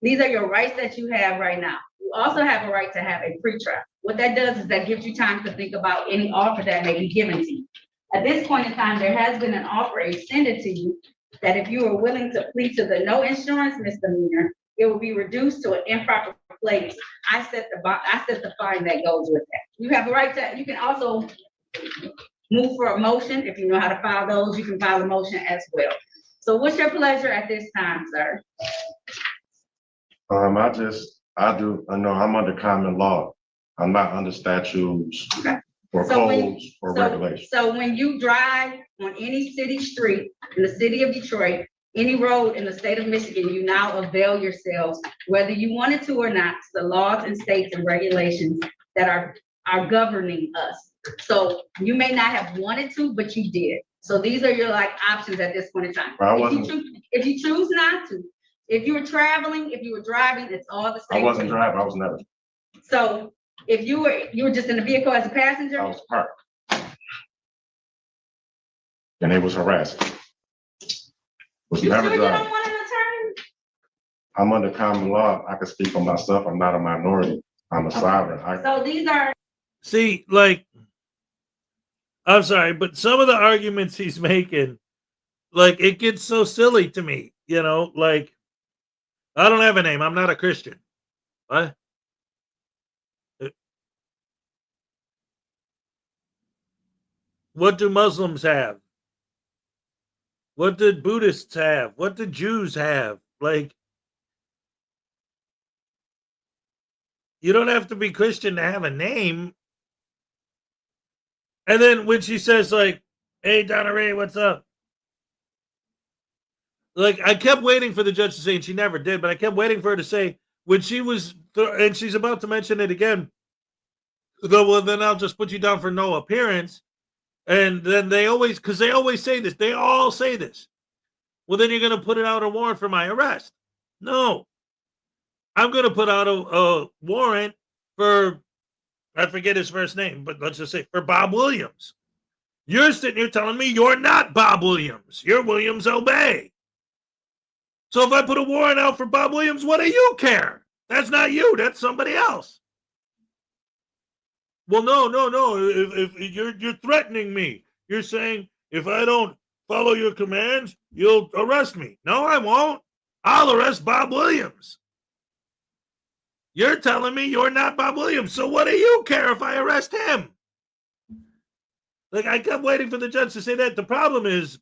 [SPEAKER 4] These are your rights that you have right now. You also have a right to have a pretrial. What that does is that gives you time to think about any offer that may be given to you. At this point in time, there has been an offer extended to you that if you are willing to plead to the no insurance misdemeanor, it will be reduced to an improper place. I set the fine that goes with that. You have a right to, you can also move for a motion. If you know how to file those, you can file a motion as well. So what's your pleasure at this time, sir?
[SPEAKER 5] I know I'm under common law. I'm not under statutes or codes or regulations.
[SPEAKER 4] So when you drive on any city street in the city of Detroit, any road in the state of Michigan, you now avail yourselves, whether you wanted to or not, the laws and states and regulations that are governing us. So you may not have wanted to, but you did. So these are your options at this point in time. If you choose not to, if you were traveling, if you were driving, it's all the same.
[SPEAKER 5] I wasn't driving. I was never.
[SPEAKER 4] So if you were just in the vehicle as a passenger?
[SPEAKER 5] I was parked. And it was harassing. Was
[SPEAKER 4] You
[SPEAKER 5] never
[SPEAKER 4] sure you
[SPEAKER 5] driving.
[SPEAKER 4] don't want an attorney?
[SPEAKER 5] I'm under common law. I can speak for myself. I'm not a minority. I'm a sovereign.
[SPEAKER 4] So these are.
[SPEAKER 1] See, I'm sorry, but some of the arguments he's making, it gets so silly to me, I don't have a name. I'm not a Christian. What? What do Muslims have? What did Buddhists have? What did Jews have? Like, you don't have to be Christian to have a name. And then when she says, like, hey, Donna Ray, what's up? Like, I kept waiting for the judge to say, and she never did, but I kept waiting for her to say, when she was, and she's about to mention it again, though, well, then I'll just put you down for no appearance. And then they always, because they always say this, they all say this. Well, then you're going to put it out a warrant for my arrest. No. I'm going to put out a warrant for, I forget his first name, but let's just say for Bob Williams. You're sitting here telling me you're not Bob Williams. You're Williams Obey. So if I put a warrant out for Bob Williams, what do you care? That's not you. That's somebody else. Well, no. If you're threatening me, you're saying if I don't follow your commands, you'll arrest me. No, I won't. I'll arrest Bob Williams. You're telling me you're not Bob Williams. So what do you care if I arrest him? Like, I kept waiting for the judge to say that. The problem is,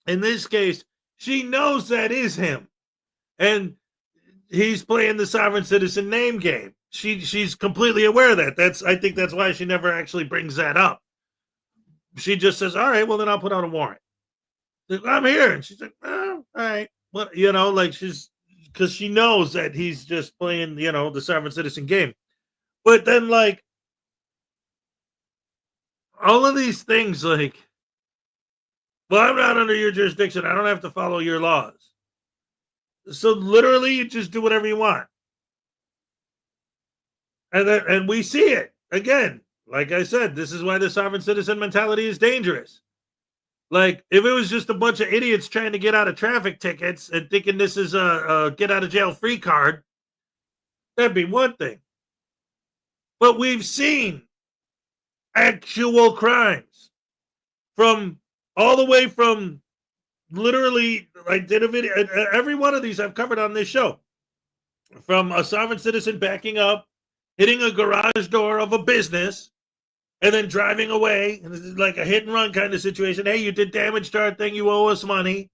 [SPEAKER 1] in this case, she knows that is him. And he's playing the sovereign citizen name game. She's completely aware of that. I think that's why she never actually brings that up. She just says, all right, well, then I'll put out a warrant. Like, I'm here. And she's like, oh, all right. Well, like because she knows that he's just playing, the sovereign citizen game. But then, like, all of these things, like, well, I'm not under your jurisdiction. I don't have to follow your laws. So literally, you just do whatever you want. And we see it again. Like I said, this is why the sovereign citizen mentality is dangerous. Like, if it was just a bunch of idiots trying to get out of traffic tickets and thinking this is a get out of jail free card, that'd be one thing. But we've seen actual crimes from all the way from literally, I did a video, every one of these I've covered on this show, from a sovereign citizen backing up, hitting a garage door of a business, and then driving away, and this is like a hit and run kind of situation. Hey, you did damage to our thing, you owe us money,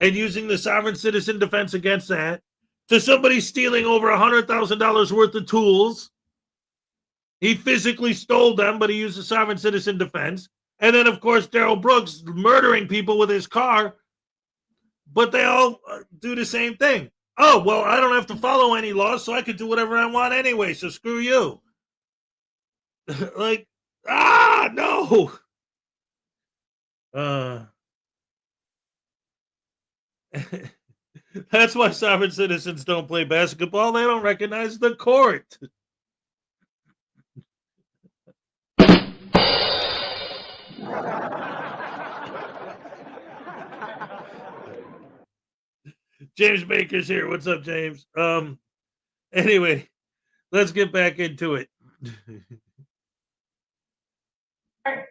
[SPEAKER 1] and using the sovereign citizen defense against that, to somebody stealing over $100,000 worth of tools. He physically stole them, but he used the sovereign citizen defense. And then, of course, Daryl Brooks murdering people with his car, but they all do the same thing. Oh, well, I don't have to follow any laws, so I can do whatever I want anyway, so screw you. Like, no. That's why sovereign citizens don't play basketball. They don't recognize the court. James Baker's here. What's up, James? Anyway, let's get back into it.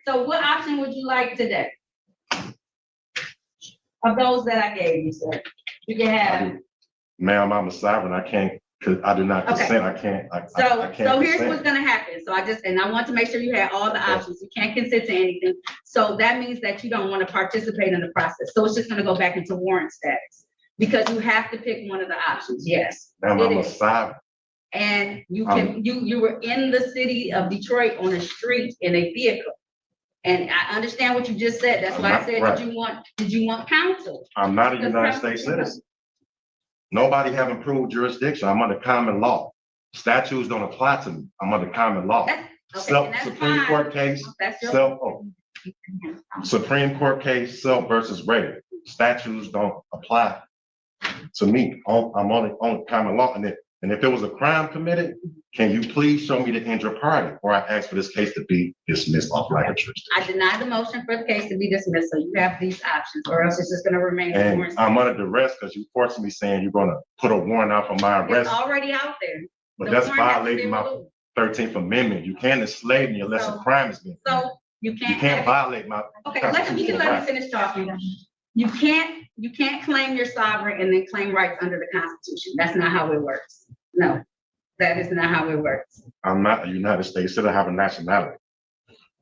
[SPEAKER 4] So what option would you like today? Of those that I gave you, sir. You can have.
[SPEAKER 5] Ma'am, I'm a sovereign. I can't, I do not consent. I can't. I can't
[SPEAKER 4] So here's
[SPEAKER 5] consent.
[SPEAKER 4] what's gonna happen. So I want to make sure you have all the options. You can't consent to anything. So that means that you don't want to participate in the process. So it's just gonna go back into warrant status because you have to pick one of the options. Yes.
[SPEAKER 5] Ma'am, I'm a sovereign.
[SPEAKER 4] And you can, you were in the city of Detroit on a street in a vehicle. And I understand what you just said. That's why I said,
[SPEAKER 5] right.
[SPEAKER 4] did you want counsel?
[SPEAKER 5] I'm not a United States citizen. Nobody have improved jurisdiction. I'm under common law. Statutes don't apply to me. I'm under common law. Supreme Court case, Supreme Court case, Self versus Ray. Statutes don't apply to me. I'm on common law. And if there was a crime committed, can you please show me the injured party? Or I ask for this case to be dismissed off like a jurisdiction.
[SPEAKER 4] I deny the motion for the case to be dismissed. So you have these options, or else it's just going to remain.
[SPEAKER 5] And I'm under duress because you forced me saying you're going to put a warrant out for my arrest.
[SPEAKER 4] It's already out there.
[SPEAKER 5] But that's violating my 13th Amendment. You can't enslave me unless a crime is being committed.
[SPEAKER 4] So you can't.
[SPEAKER 5] You can't violate my.
[SPEAKER 4] Okay, let me finish talking. You can't claim you're sovereign and then claim rights under the Constitution. That's not how it works. No, that is not how it works.
[SPEAKER 5] I'm not a United States citizen. I have a nationality.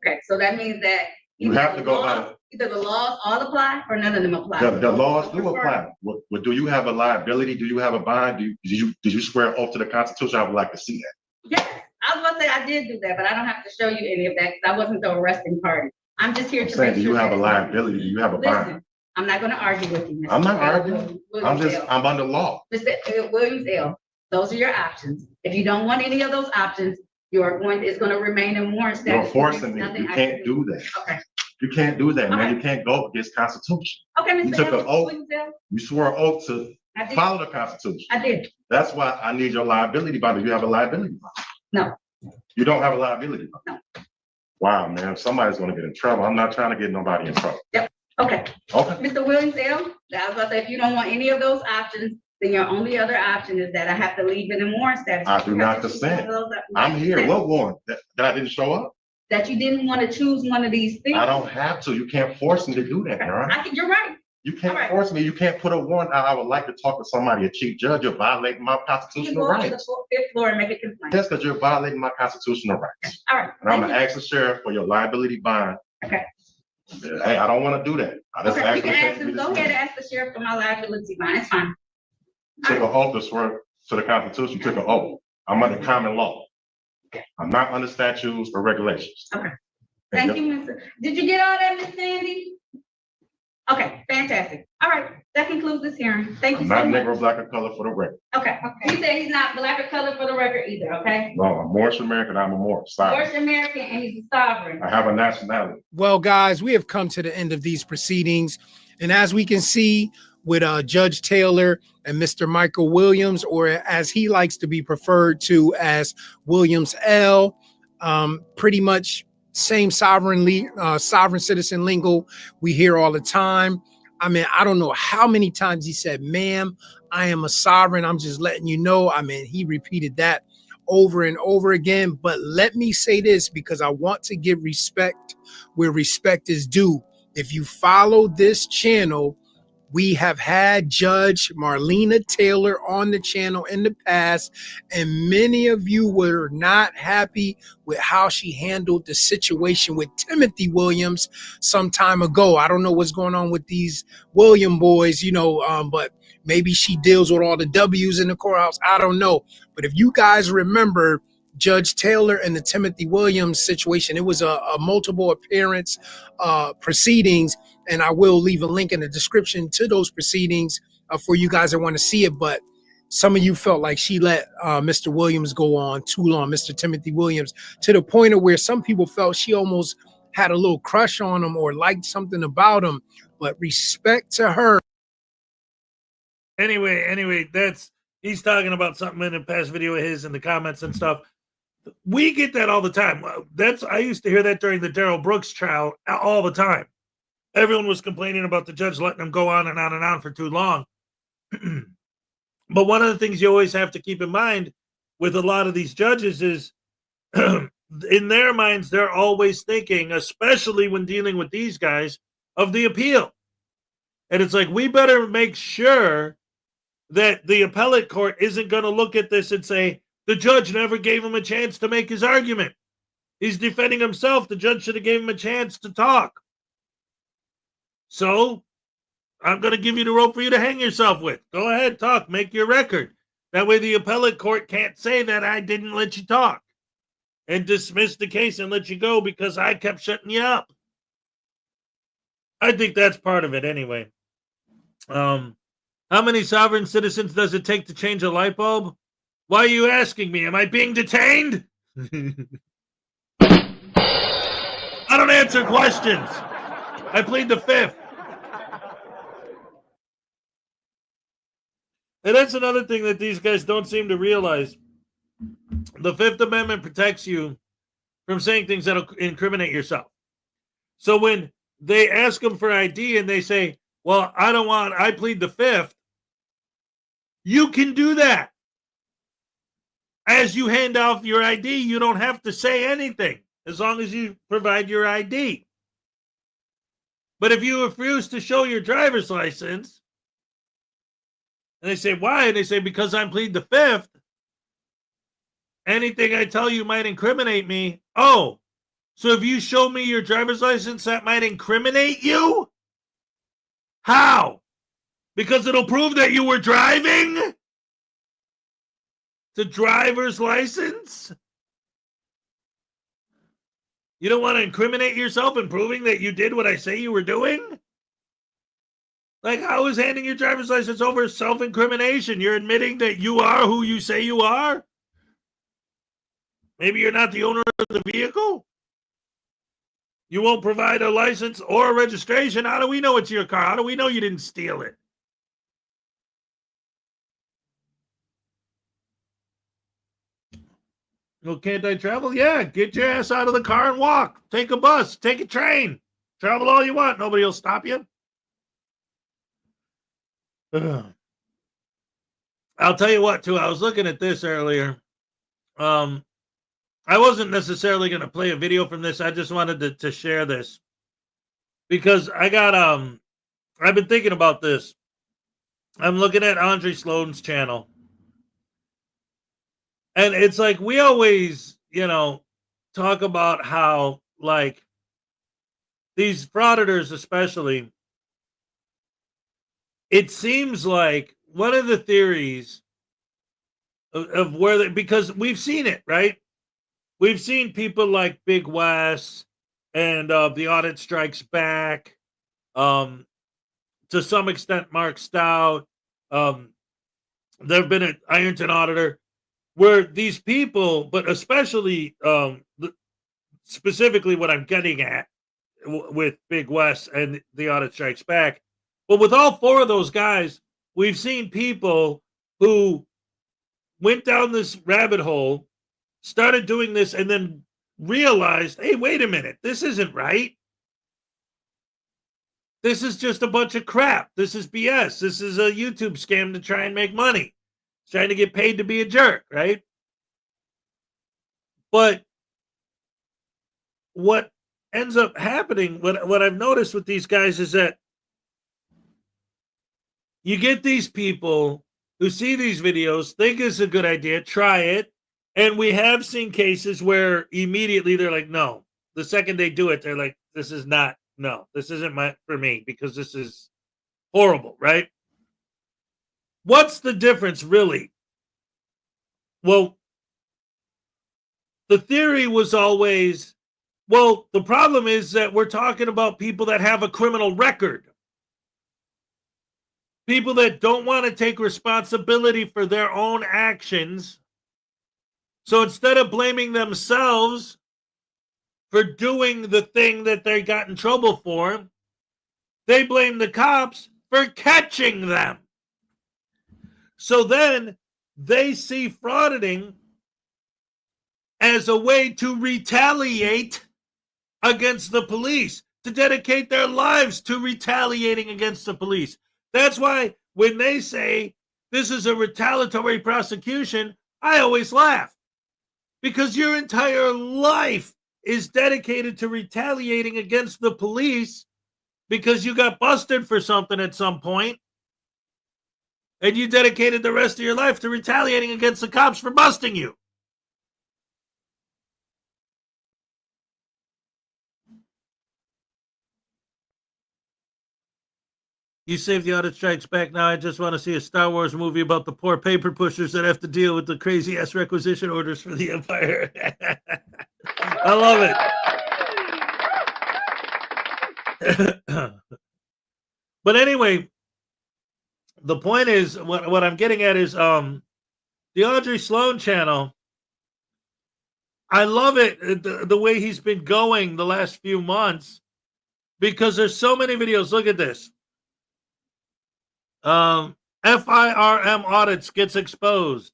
[SPEAKER 4] Okay, so that means that
[SPEAKER 5] You
[SPEAKER 4] either
[SPEAKER 5] have
[SPEAKER 4] the
[SPEAKER 5] to go
[SPEAKER 4] laws-
[SPEAKER 5] by
[SPEAKER 4] either the laws all apply or none of them apply.
[SPEAKER 5] the laws do apply. What do you have a liability? Do you have a bond? Did you swear oath to the Constitution? I would like to see that.
[SPEAKER 4] Yes, I was about to say I did do that, but I don't have to show you any of that because I wasn't the arresting party. I'm just here
[SPEAKER 5] I'm
[SPEAKER 4] to
[SPEAKER 5] saying,
[SPEAKER 4] make
[SPEAKER 5] do
[SPEAKER 4] sure.
[SPEAKER 5] you have a
[SPEAKER 4] that-
[SPEAKER 5] liability? Do you have a bond?
[SPEAKER 4] Listen, I'm not gonna argue with you. Mr.
[SPEAKER 5] I'm not
[SPEAKER 4] L.
[SPEAKER 5] arguing.
[SPEAKER 4] Williams L.
[SPEAKER 5] I'm under law.
[SPEAKER 4] Mr. Williams L., those are your options. If you don't want any of those options, it's gonna remain in warrant
[SPEAKER 5] You're
[SPEAKER 4] status.
[SPEAKER 5] forcing me.
[SPEAKER 4] Nothing
[SPEAKER 5] You
[SPEAKER 4] I
[SPEAKER 5] can't
[SPEAKER 4] can
[SPEAKER 5] do that.
[SPEAKER 4] Okay,
[SPEAKER 5] You can't do that, man.
[SPEAKER 4] Okay.
[SPEAKER 5] You can't go against Constitution.
[SPEAKER 4] okay,
[SPEAKER 5] You
[SPEAKER 4] Mr.
[SPEAKER 5] took
[SPEAKER 4] L.
[SPEAKER 5] an oath.
[SPEAKER 4] Williams L.,
[SPEAKER 5] You swore an oath to
[SPEAKER 4] I did,
[SPEAKER 5] follow the Constitution.
[SPEAKER 4] I did.
[SPEAKER 5] That's why I need your liability bond. Do you have a liability bond?
[SPEAKER 4] No.
[SPEAKER 5] You don't have a liability bond?
[SPEAKER 4] No.
[SPEAKER 5] Wow, man, somebody's gonna get in trouble. I'm not trying to get nobody in trouble.
[SPEAKER 4] Okay,
[SPEAKER 5] Okay,
[SPEAKER 4] Mr. Williams L., I was about to say, if you don't want any of those options, then your only other option is that I have to leave it in warrant status.
[SPEAKER 5] I do
[SPEAKER 4] You
[SPEAKER 5] not
[SPEAKER 4] have to choose
[SPEAKER 5] consent.
[SPEAKER 4] one of those-
[SPEAKER 5] I'm here. What warrant? That I didn't show up?
[SPEAKER 4] That you didn't want to choose one of these things.
[SPEAKER 5] I don't have to. You can't force me to do that, all right?
[SPEAKER 4] You're right.
[SPEAKER 5] You can't
[SPEAKER 4] All right.
[SPEAKER 5] force me. You can't put a warrant out. I would like to talk to somebody, a chief judge. You're violating my
[SPEAKER 4] You can
[SPEAKER 5] constitutional
[SPEAKER 4] go up to the
[SPEAKER 5] rights.
[SPEAKER 4] fifth floor and make a complaint.
[SPEAKER 5] That's because you're violating my constitutional rights.
[SPEAKER 4] All right.
[SPEAKER 5] And I'm
[SPEAKER 4] thank
[SPEAKER 5] gonna ask the sheriff for your liability bond.
[SPEAKER 4] Okay.
[SPEAKER 5] Hey, I don't want to do that. I
[SPEAKER 4] you.
[SPEAKER 5] just
[SPEAKER 4] Okay, you
[SPEAKER 5] asked
[SPEAKER 4] can
[SPEAKER 5] him
[SPEAKER 4] ask them, go ahead and ask the sheriff for my liability bond. It's fine.
[SPEAKER 5] Took an oath to swear to the Constitution. Took an oath. I'm under common law. I'm not under statutes or regulations.
[SPEAKER 4] Okay. Thank you, Mr. Did you get all that, Ms. Sandy? Okay, fantastic. All right, that concludes this hearing. Thank
[SPEAKER 5] I'm
[SPEAKER 4] you
[SPEAKER 5] not
[SPEAKER 4] so much.
[SPEAKER 5] Negro, black, or color for the record.
[SPEAKER 4] Okay, he said he's not black or color for the record either, okay?
[SPEAKER 5] No, I'm Moorish American. I'm a Moorish. Sorry.
[SPEAKER 4] Moorish American and he's a sovereign.
[SPEAKER 5] I have a nationality.
[SPEAKER 3] Well, guys, we have come to the end of these proceedings. And as we can see with Judge Taylor and Mr. Michael Williams, or as he likes to be referred to as Williams L., pretty much same sovereign citizen lingo we hear all the time. I mean, I don't know how many times he said, ma'am, I am a sovereign. I'm just letting you know. I mean, he repeated that over and over again. But let me say this, because I want to give respect where respect is due. If you follow this channel, we have had Judge Marlena Taylor on the channel in the past, and many of you were not happy with how she handled the situation with Timothy Williams some time ago. I don't know what's going on with these William boys, but maybe she deals with all the W's in the courthouse. I don't know. But if you guys remember Judge Taylor and the Timothy Williams situation, it was a multiple appearance proceedings. And I will leave a link in the description to those proceedings for you guys that want to see it. But some of you felt like she let Mr. Williams go on too long, Mr. Timothy Williams, to the point of where some people felt she almost had a little crush on him or liked something about him. But respect to her.
[SPEAKER 1] Anyway, he's talking about something in a past video of his in the comments and stuff. We get that all the time. I used to hear that during the Darrell Brooks trial all the time. Everyone was complaining about the judge letting them go on and on and on for too long. But one of the things you always have to keep in mind with a lot of these judges is in their minds, they're always thinking, especially when dealing with these guys, of the appeal. And it's like, we better make sure that the appellate court isn't going to look at this and say, the judge never gave him a chance to make his argument. He's defending himself. The judge should have gave him a chance to talk. So I'm going to give you the rope for you to hang yourself with. Go ahead, talk, make your record. That way the appellate court can't say that I didn't let you talk and dismiss the case and let you go because I kept shutting you up. I think that's part of it anyway. How many sovereign citizens does it take to change a light bulb? Why are you asking me? Am I being detained? I don't answer questions. I plead the fifth. And that's another thing that these guys don't seem to realize. The Fifth Amendment protects you from saying things that'll incriminate yourself. So when they ask them for ID and they say, well, I plead the fifth, you can do that. As you hand off your ID, you don't have to say anything as long as you provide your ID. But if you refuse to show your driver's license, and they say, why? And they say, because I plead the fifth, anything I tell you might incriminate me. Oh, So if you show me your driver's license, that might incriminate you? How? Because it'll prove that you were driving? The driver's license? You don't want to incriminate yourself in proving that you did what I say you were doing? Like, how is handing your driver's license over self-incrimination? You're admitting that you are who you say you are? Maybe you're not the owner of the vehicle? You won't provide a license or a registration. How do we know it's your car? How do we know you didn't steal it? Well, can't I travel? Yeah, get your ass out of the car and walk. Take a bus. Take a train. Travel all you want. Nobody will stop you. Ugh. I'll tell you what, too. I was looking at this earlier. I wasn't necessarily going to play a video from this. I just wanted to share this. Because I got, I've been thinking about this. I'm looking at Andre Sloan's channel. And it's like, we always, talk about how, like, these frauditors especially, it seems like one of the theories of where they, because we've seen it, right? We've seen people like Big Wes and the Audit Strikes Back, to some extent, Mark Stout. There have been an Ironton auditor where these people, but especially specifically what I'm getting at with Big Wes and the Audit Strikes Back, but with all four of those guys, we've seen people who went down this rabbit hole, started doing this, and then realized, hey, wait a minute, this isn't right. This is just a bunch of crap. This is BS. This is a YouTube scam to try and make money. It's trying to get paid to be a jerk, right? But what ends up happening, what I've noticed with these guys is that you get these people who see these videos, think it's a good idea, try it, and we have seen cases where immediately they're like, no. The second they do it, they're like, this is not, no, this isn't for me because this is horrible, right? What's the difference, really? Well, the theory was always, well, the problem is that we're talking about people that have a criminal record. People that don't want to take responsibility for their own actions. So instead of blaming themselves for doing the thing that they got in trouble for, they blame the cops for catching them. So then they see frauditing as a way to retaliate against the police, to dedicate their lives to retaliating against the police. That's why when they say this is a retaliatory prosecution, I always laugh. Because your entire life is dedicated to retaliating against the police because you got busted for something at some point, and you dedicated the rest of your life to retaliating against the cops for busting you. You saved the Audit Strikes Back. Now I just want to see a Star Wars movie about the poor paper pushers that have to deal with the crazy ass requisition orders for the Empire. I love it. But anyway, the point is, what I'm getting at is the Audrey Sloan channel. I love it, the way he's been going the last few months, because there's so many videos. Look at this. FIRM audits gets exposed.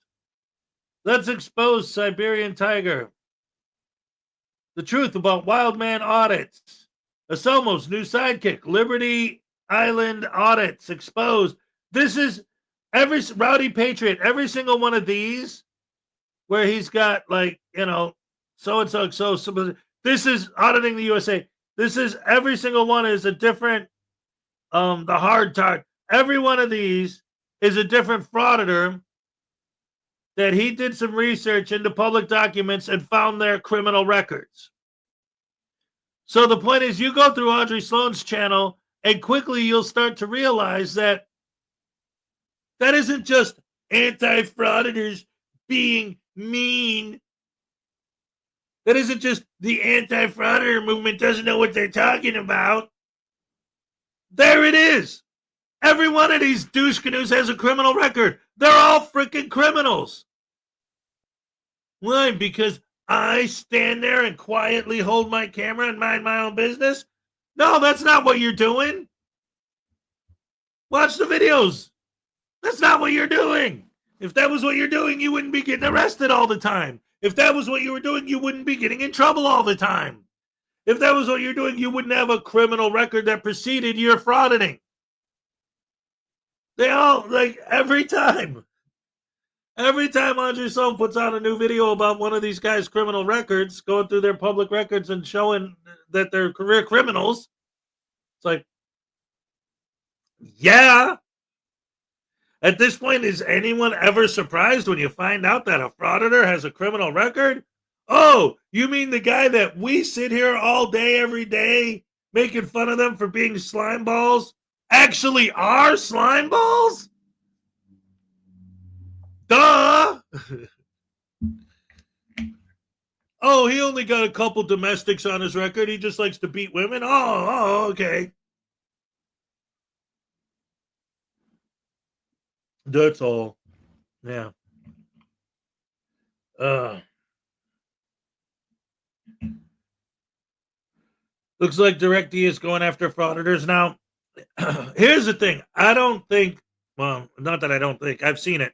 [SPEAKER 1] Let's expose Siberian Tiger. The truth about Wildman audits. Asomo's new sidekick. Liberty Island audits exposed. This is every Rowdy Patriot. Every single one of these where he's got like, so-and-so. So this is auditing the USA. This is every single one is a different, the hard target. Every one of these is a different frauditor that he did some research into public documents and found their criminal records. So the point is, you go through Audrey Sloan's channel, and quickly you'll start to realize that that isn't just anti-frauditors being mean. That isn't just the anti-frauditor movement doesn't know what they're talking about. There it is. Every one of these douche canoes has a criminal record. They're all freaking criminals. Why? Because I stand there and quietly hold my camera and mind my own business? No, that's not what you're doing. Watch the videos. That's not what you're doing. If that was what you're doing, you wouldn't be getting arrested all the time. If that was what you were doing, you wouldn't be getting in trouble all the time. If that was what you're doing, you wouldn't have a criminal record that preceded your frauditing. They all, like, every time Audrey Sloan puts out a new video about one of these guys' criminal records, going through their public records and showing that they're career criminals, it's like, yeah. At this point, is anyone ever surprised when you find out that a frauditor has a criminal record? Oh, you mean the guy that we sit here all day, every day, making fun of them for being slime balls, actually are slime balls? Duh! Oh, he only got a couple domestics on his record. He just likes to beat women? Oh, okay. That's all. Yeah. Looks like DirectD is going after frauditors. Now, here's the thing. I don't think, well, not that I don't think, I've seen it.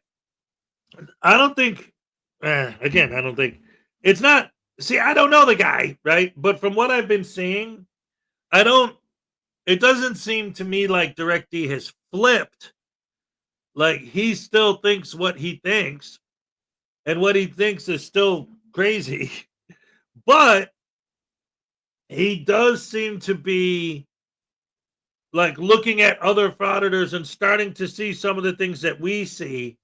[SPEAKER 1] I don't think, again, I don't think, it's not, see, I don't know the guy, right? But from what I've been seeing, it doesn't seem to me like DirectD has flipped. Like, he still thinks what he thinks, and what he thinks is still crazy. But he does seem to be, like, looking at other frauditors and starting to see some of the things that we see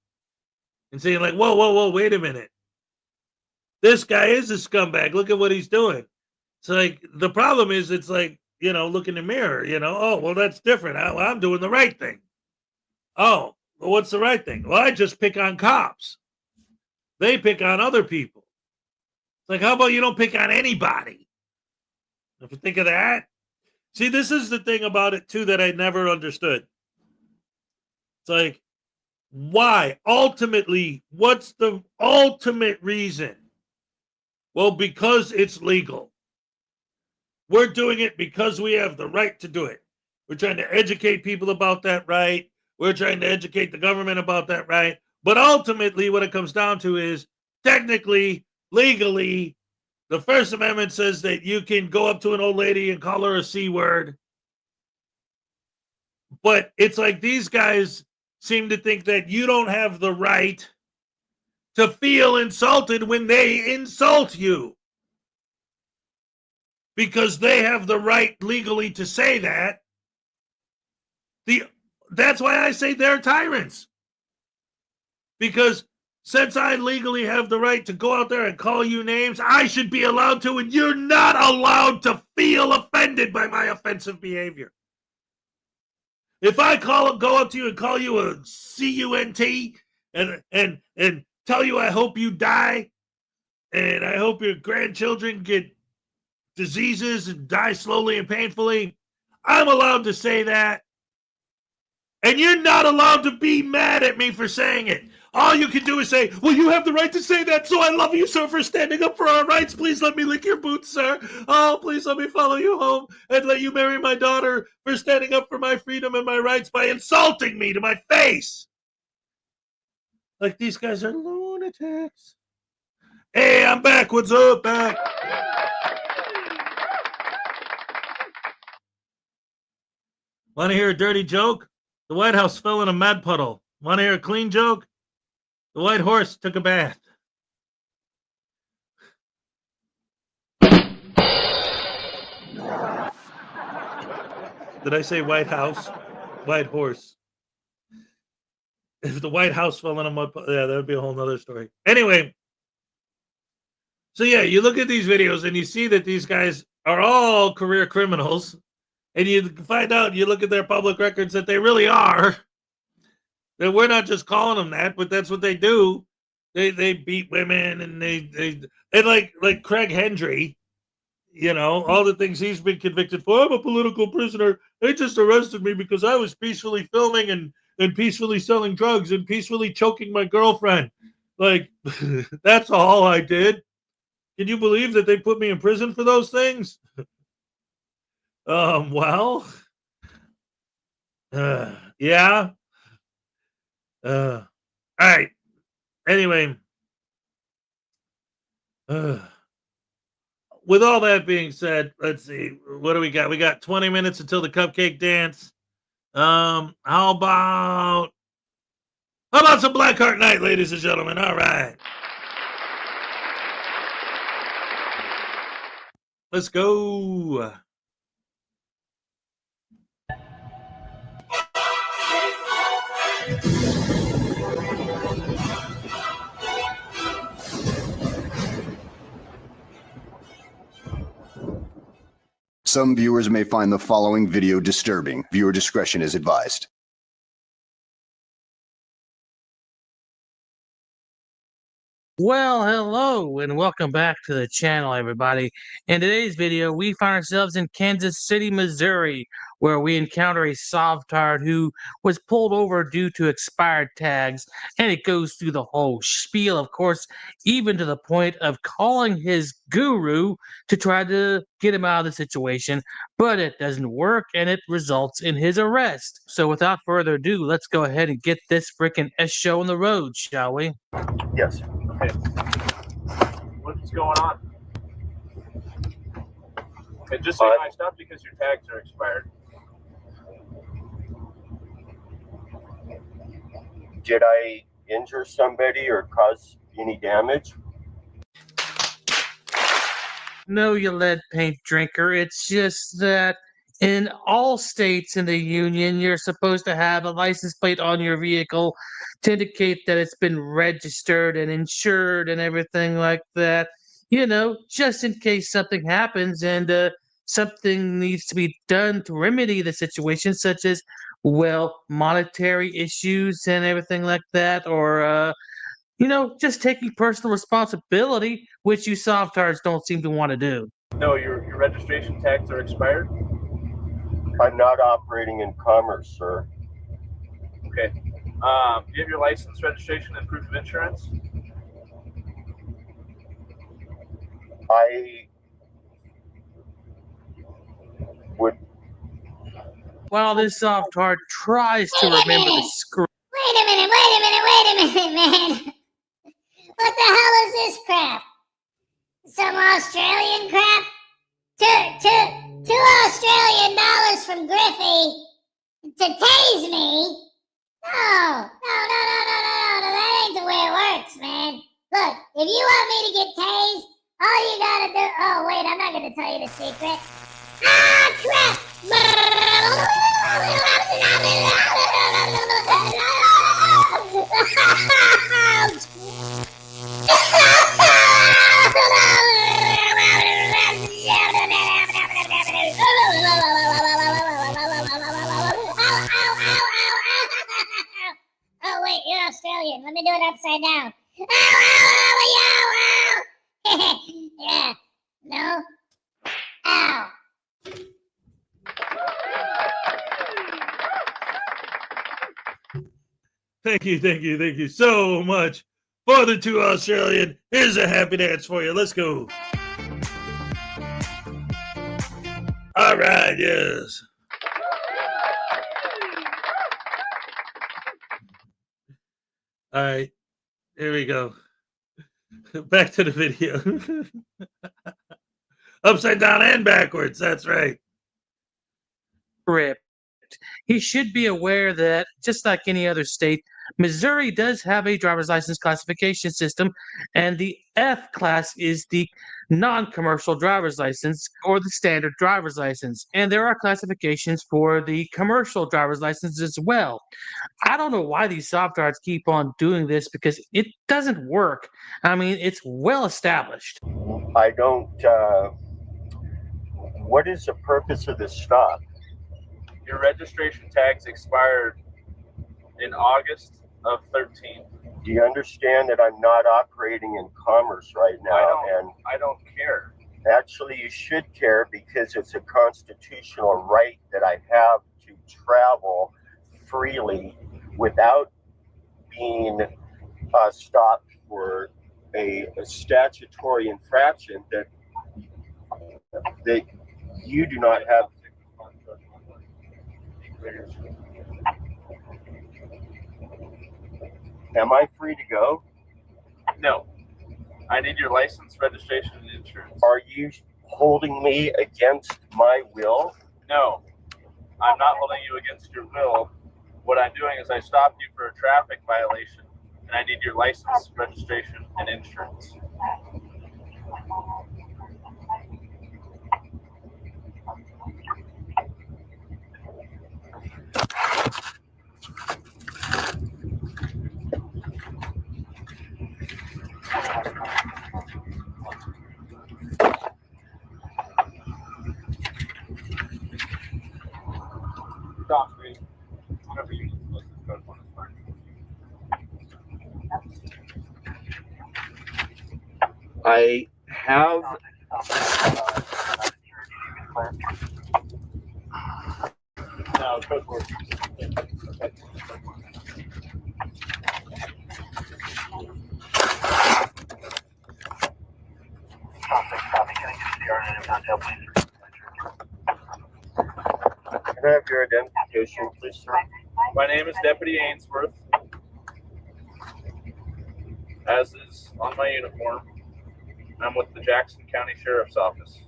[SPEAKER 1] and saying, like, whoa, wait a minute. This guy is a scumbag. Look at what he's doing. It's like, the problem is, it's like, look in the mirror, oh, well, that's different. I'm doing the right thing. Oh, well, what's the right thing? Well, I just pick on cops. They pick on other people. It's like, how about you don't pick on anybody? If you think of that. See, this is the thing about it, too, that I never understood. It's like, why? Ultimately, what's the ultimate reason? Well, because it's legal. We're doing it because we have the right to do it. We're trying to educate people about that right. We're trying to educate the government about that right. But ultimately, what it comes down to is, technically, legally, the First Amendment says that you can go up to an old lady and call her a C word. But it's like these guys seem to think that you don't have the right to feel insulted when they insult you. Because they have the right legally to say that. That's why I say they're tyrants. Because since I legally have the right to go out there and call you names, I should be allowed to, and you're not allowed to feel offended by my offensive behavior. If I go up to you and call you a C-U-N-T and tell you I hope you die and I hope your grandchildren get diseases and die slowly and painfully, I'm allowed to say that. And you're not allowed to be mad at me for saying it. All you can do is say, well, you have the right to say that, so I love you, sir, for standing up for our rights. Please let me lick your boots, sir. Oh, please let me follow you home and let you marry my daughter for standing up for my freedom and my rights by insulting me to my face. Like, these guys are lunatics. Hey, I'm back. What's up, back? Want to hear a dirty joke? The White House fell in a mud puddle. Want to hear a clean joke? The white horse took a bath. Did I say White House? White horse. If the White House fell in a mud puddle, yeah, that would be a whole nother story. Anyway, so yeah, you look at these videos and you see that these guys are all career criminals, and you find out, you look at their public records, that they really are. That we're not just calling them that, but that's what they do. They beat women, and and like Craig Hendry, all the things he's been convicted for. I'm a political prisoner. They just arrested me because I was peacefully filming and peacefully selling drugs and peacefully choking my girlfriend. Like, that's all I did. Can you believe that they put me in prison for those things? Well, yeah. All right. Anyway, with all that being said, let's see. What do we got? We got 20 minutes until the cupcake dance. How about some Blackheart Night, ladies and gentlemen? All right. Let's go.
[SPEAKER 7] Some viewers may find the following video disturbing. Viewer discretion is advised.
[SPEAKER 8] Well, hello and welcome back to the channel, everybody. In today's video, we find ourselves in Kansas City, Missouri, where we encounter a Sovtard who was pulled over due to expired tags, and it goes through the whole spiel, of course, even to the point of calling his guru to try to get him out of the situation, but it doesn't work, and it results in his arrest. So without further ado, let's go ahead and get this freaking show on the road, shall we?
[SPEAKER 7] Yes.
[SPEAKER 9] Okay. What's going on? Okay, just so you know, I stopped because your tags are expired.
[SPEAKER 10] Did I injure somebody or cause any damage?
[SPEAKER 8] No, you lead paint drinker. It's just that in all states in the union, you're supposed to have a license plate on your vehicle to indicate that it's been registered and insured and everything like that. Just in case something happens and something needs to be done to remedy the situation, such as, well, monetary issues and everything like that, or just taking personal responsibility, which you Sovtards don't seem to want to do.
[SPEAKER 9] No, your registration tags are expired?
[SPEAKER 10] I'm not operating in commerce, sir.
[SPEAKER 9] Okay. Do you have your license, registration, and proof of insurance?
[SPEAKER 10] I would...
[SPEAKER 8] While this Sovtard tries to remember the script.
[SPEAKER 2] Wait a minute, man. What the hell is this crap? Some Australian crap? Two Australian dollars from Griffey to tase me? No, that ain't the way it works, man. Look, if you want me to get tased, all you gotta do... Oh, wait, I'm not gonna tell you the secret. Ah, crap! Oh, wait, you're Australian. Let me do it upside down. Yeah. No? Ow.
[SPEAKER 1] Thank you so much for the two Australian. Here's a happy dance for you. Let's go. All right, yes. All right, here we go. Back to the video. Upside down and backwards, that's right.
[SPEAKER 8] He should be aware that, just like any other state, Missouri does have a driver's license classification system, and the F class is the non-commercial driver's license or the standard driver's license. And there are classifications for the commercial driver's license as well. I don't know why these Sovtards keep on doing this because it doesn't work. I mean, it's well established.
[SPEAKER 10] I don't What is the purpose of this stop?
[SPEAKER 9] Your registration tags expired in August of 13.
[SPEAKER 10] Do you understand that I'm not operating in commerce right now?
[SPEAKER 9] I don't care.
[SPEAKER 10] Actually, you should care because it's a constitutional right that I have to travel freely without being stopped for a statutory infraction that you do not have. Am I free to go?
[SPEAKER 9] No. I need your license, registration, and insurance.
[SPEAKER 10] Are you holding me against my will?
[SPEAKER 9] No. I'm not holding you against your will. What I'm doing is I stopped you for a traffic violation, and I need your license, registration, and insurance. Stop, please. Whatever you need to listen to, go on, it's fine.
[SPEAKER 10] I have.
[SPEAKER 9] No, code word. Okay.
[SPEAKER 10] Can I have your identification, please, sir?
[SPEAKER 9] My name is Deputy Ainsworth, as is on my uniform. I'm with the Jackson County Sheriff's Office.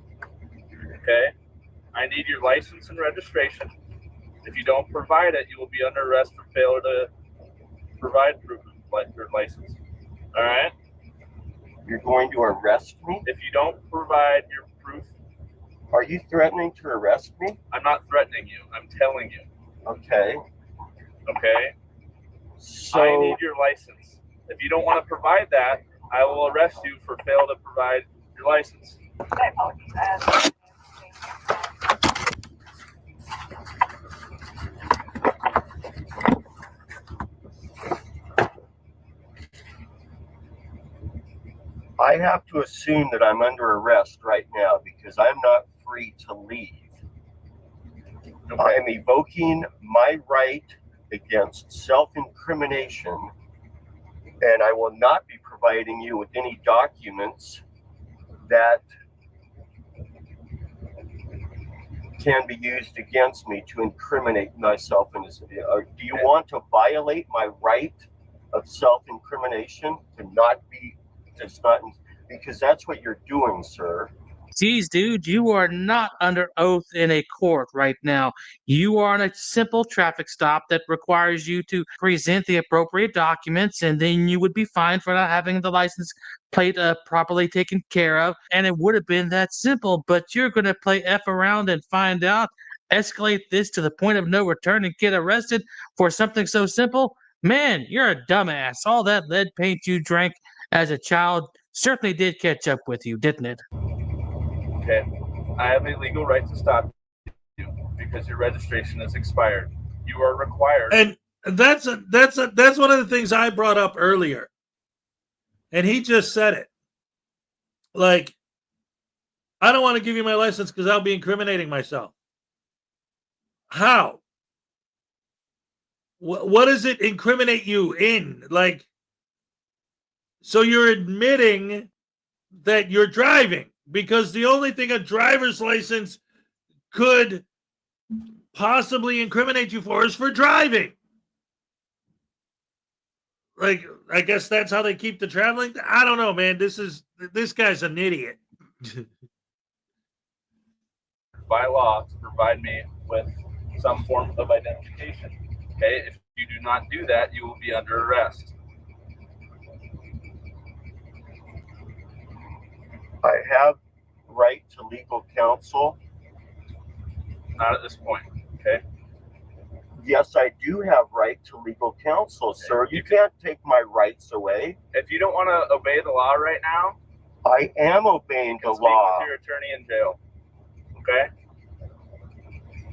[SPEAKER 9] Okay? I need your license and registration. If you don't provide it, you will be under arrest for failure to provide proof of your license. All right?
[SPEAKER 10] You're going to arrest me?
[SPEAKER 9] If you don't provide your proof,
[SPEAKER 10] Are you threatening to arrest me?
[SPEAKER 9] I'm not threatening you. I'm telling you.
[SPEAKER 10] Okay.
[SPEAKER 9] Okay?
[SPEAKER 10] So
[SPEAKER 9] I need your license. If you don't want to provide that, I will arrest you for fail to provide your license.
[SPEAKER 10] I have to assume that I'm under arrest right now because I'm not free to leave. I am evoking my right against self-incrimination, and I will not be providing you with any documents that can be used against me to incriminate myself. Do you want to violate my right of self-incrimination because that's what you're doing, sir.
[SPEAKER 8] Geez, dude, you are not under oath in a court right now. You are on a simple traffic stop that requires you to present the appropriate documents, and then you would be fined for not having the license plate properly taken care of. And it would have been that simple, but you're going to play F around and find out, escalate this to the point of no return, and get arrested for something so simple? Man, you're a dumbass. All that lead paint you drank as a child certainly did catch up with you, didn't it?
[SPEAKER 9] Okay? I have a legal right to stop you because your registration is expired. You are required.
[SPEAKER 1] And that's one of the things I brought up earlier. And he just said it. Like, I don't want to give you my license because I'll be incriminating myself. How? What does it incriminate you in? Like, so you're admitting that you're driving because the only thing a driver's license could possibly incriminate you for is for driving. Like, I guess that's how they keep the traveling. I don't know, man. This guy's an idiot.
[SPEAKER 9] By law, to provide me with some form of identification. Okay? If you do not do that, you will be under arrest.
[SPEAKER 10] I have right to legal counsel.
[SPEAKER 9] Not at this point. Okay?
[SPEAKER 10] Yes, I do have right to legal counsel, sir. You can't take my rights away.
[SPEAKER 9] If you don't want to obey the law right now,
[SPEAKER 10] I am obeying the
[SPEAKER 9] speak
[SPEAKER 10] law.
[SPEAKER 9] with your attorney in jail. Okay?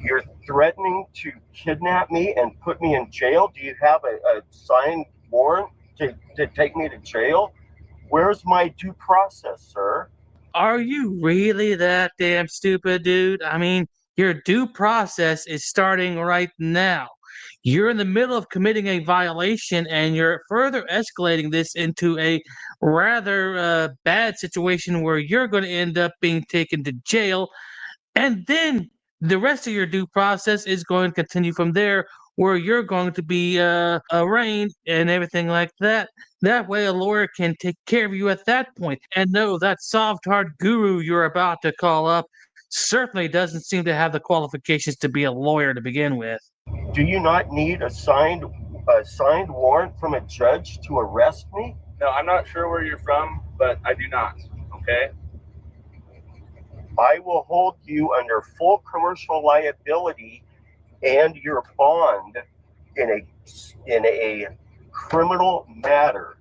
[SPEAKER 10] You're threatening to kidnap me and put me in jail? Do you have a signed warrant to take me to jail? Where's my due process, sir?
[SPEAKER 8] Are you really that damn stupid, dude? I mean, your due process is starting right now. You're in the middle of committing a violation and you're further escalating this into a rather bad situation where you're going to end up being taken to jail. And then the rest of your due process is going to continue from there, where you're going to be arraigned and everything like that. That way, a lawyer can take care of you at that point. And no, that soft heart guru you're about to call up certainly doesn't seem to have the qualifications to be a lawyer to begin with.
[SPEAKER 10] Do you not need a signed warrant from a judge to arrest me?
[SPEAKER 9] No, I'm not sure where you're from, but I do not. Okay?
[SPEAKER 10] I will hold you under full commercial liability and your bond in a criminal matter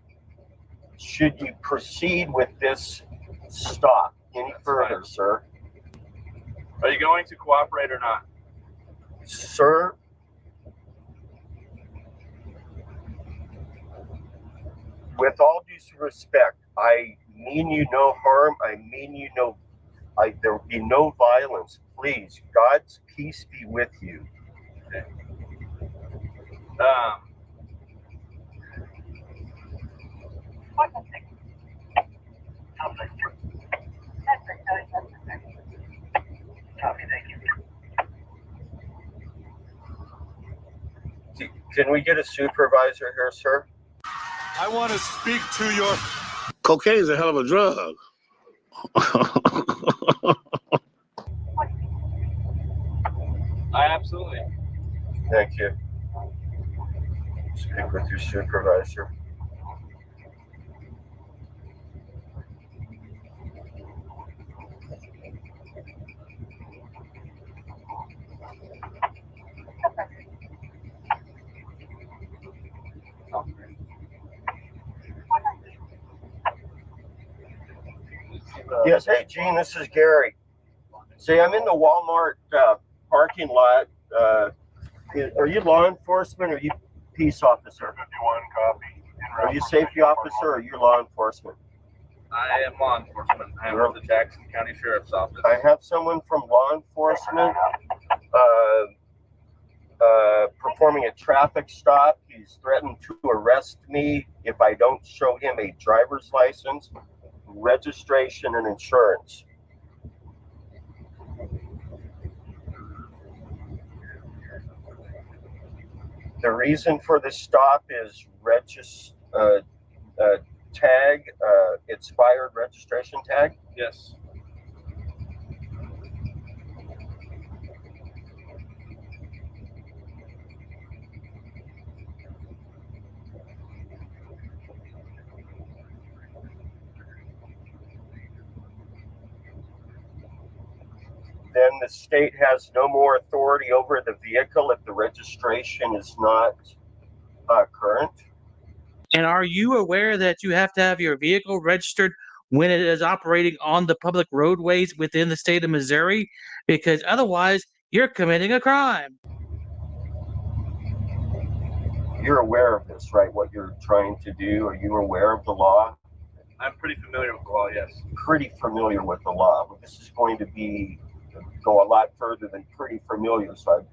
[SPEAKER 10] should you proceed with this stop any further, sir.
[SPEAKER 9] Are you going to cooperate or not?
[SPEAKER 10] Sir, with all due respect, I mean you no harm. I mean you no. There will be no violence. Please, God's peace be with you.
[SPEAKER 9] Okay.
[SPEAKER 10] Can we get a supervisor here, sir?
[SPEAKER 11] I want to speak to your...
[SPEAKER 12] Cocaine's a hell of a drug.
[SPEAKER 9] Absolutely.
[SPEAKER 10] Thank you. Speak with your supervisor. Yes, hey Gene, this is Gary. See, I'm in the Walmart parking lot. Are you law enforcement or are you peace officer?
[SPEAKER 11] 51 copy.
[SPEAKER 10] Are you safety officer or are you law enforcement?
[SPEAKER 9] I am law enforcement. I am with the Jackson County Sheriff's Office.
[SPEAKER 10] I have someone from law enforcement performing a traffic stop. He's threatened to arrest me if I don't show him a driver's license, registration, and insurance. The reason for the stop is tag, expired registration tag.
[SPEAKER 9] Yes.
[SPEAKER 10] Then the state has no more authority over the vehicle if the registration is not current.
[SPEAKER 8] And are you aware that you have to have your vehicle registered when it is operating on the public roadways within the state of Missouri? Because otherwise, you're committing a crime.
[SPEAKER 10] You're aware of this, right? What you're trying to do? Are you aware of the law?
[SPEAKER 9] I'm pretty familiar with the law, yes.
[SPEAKER 10] Pretty familiar with the law. But this is going to go a lot further than pretty familiar. So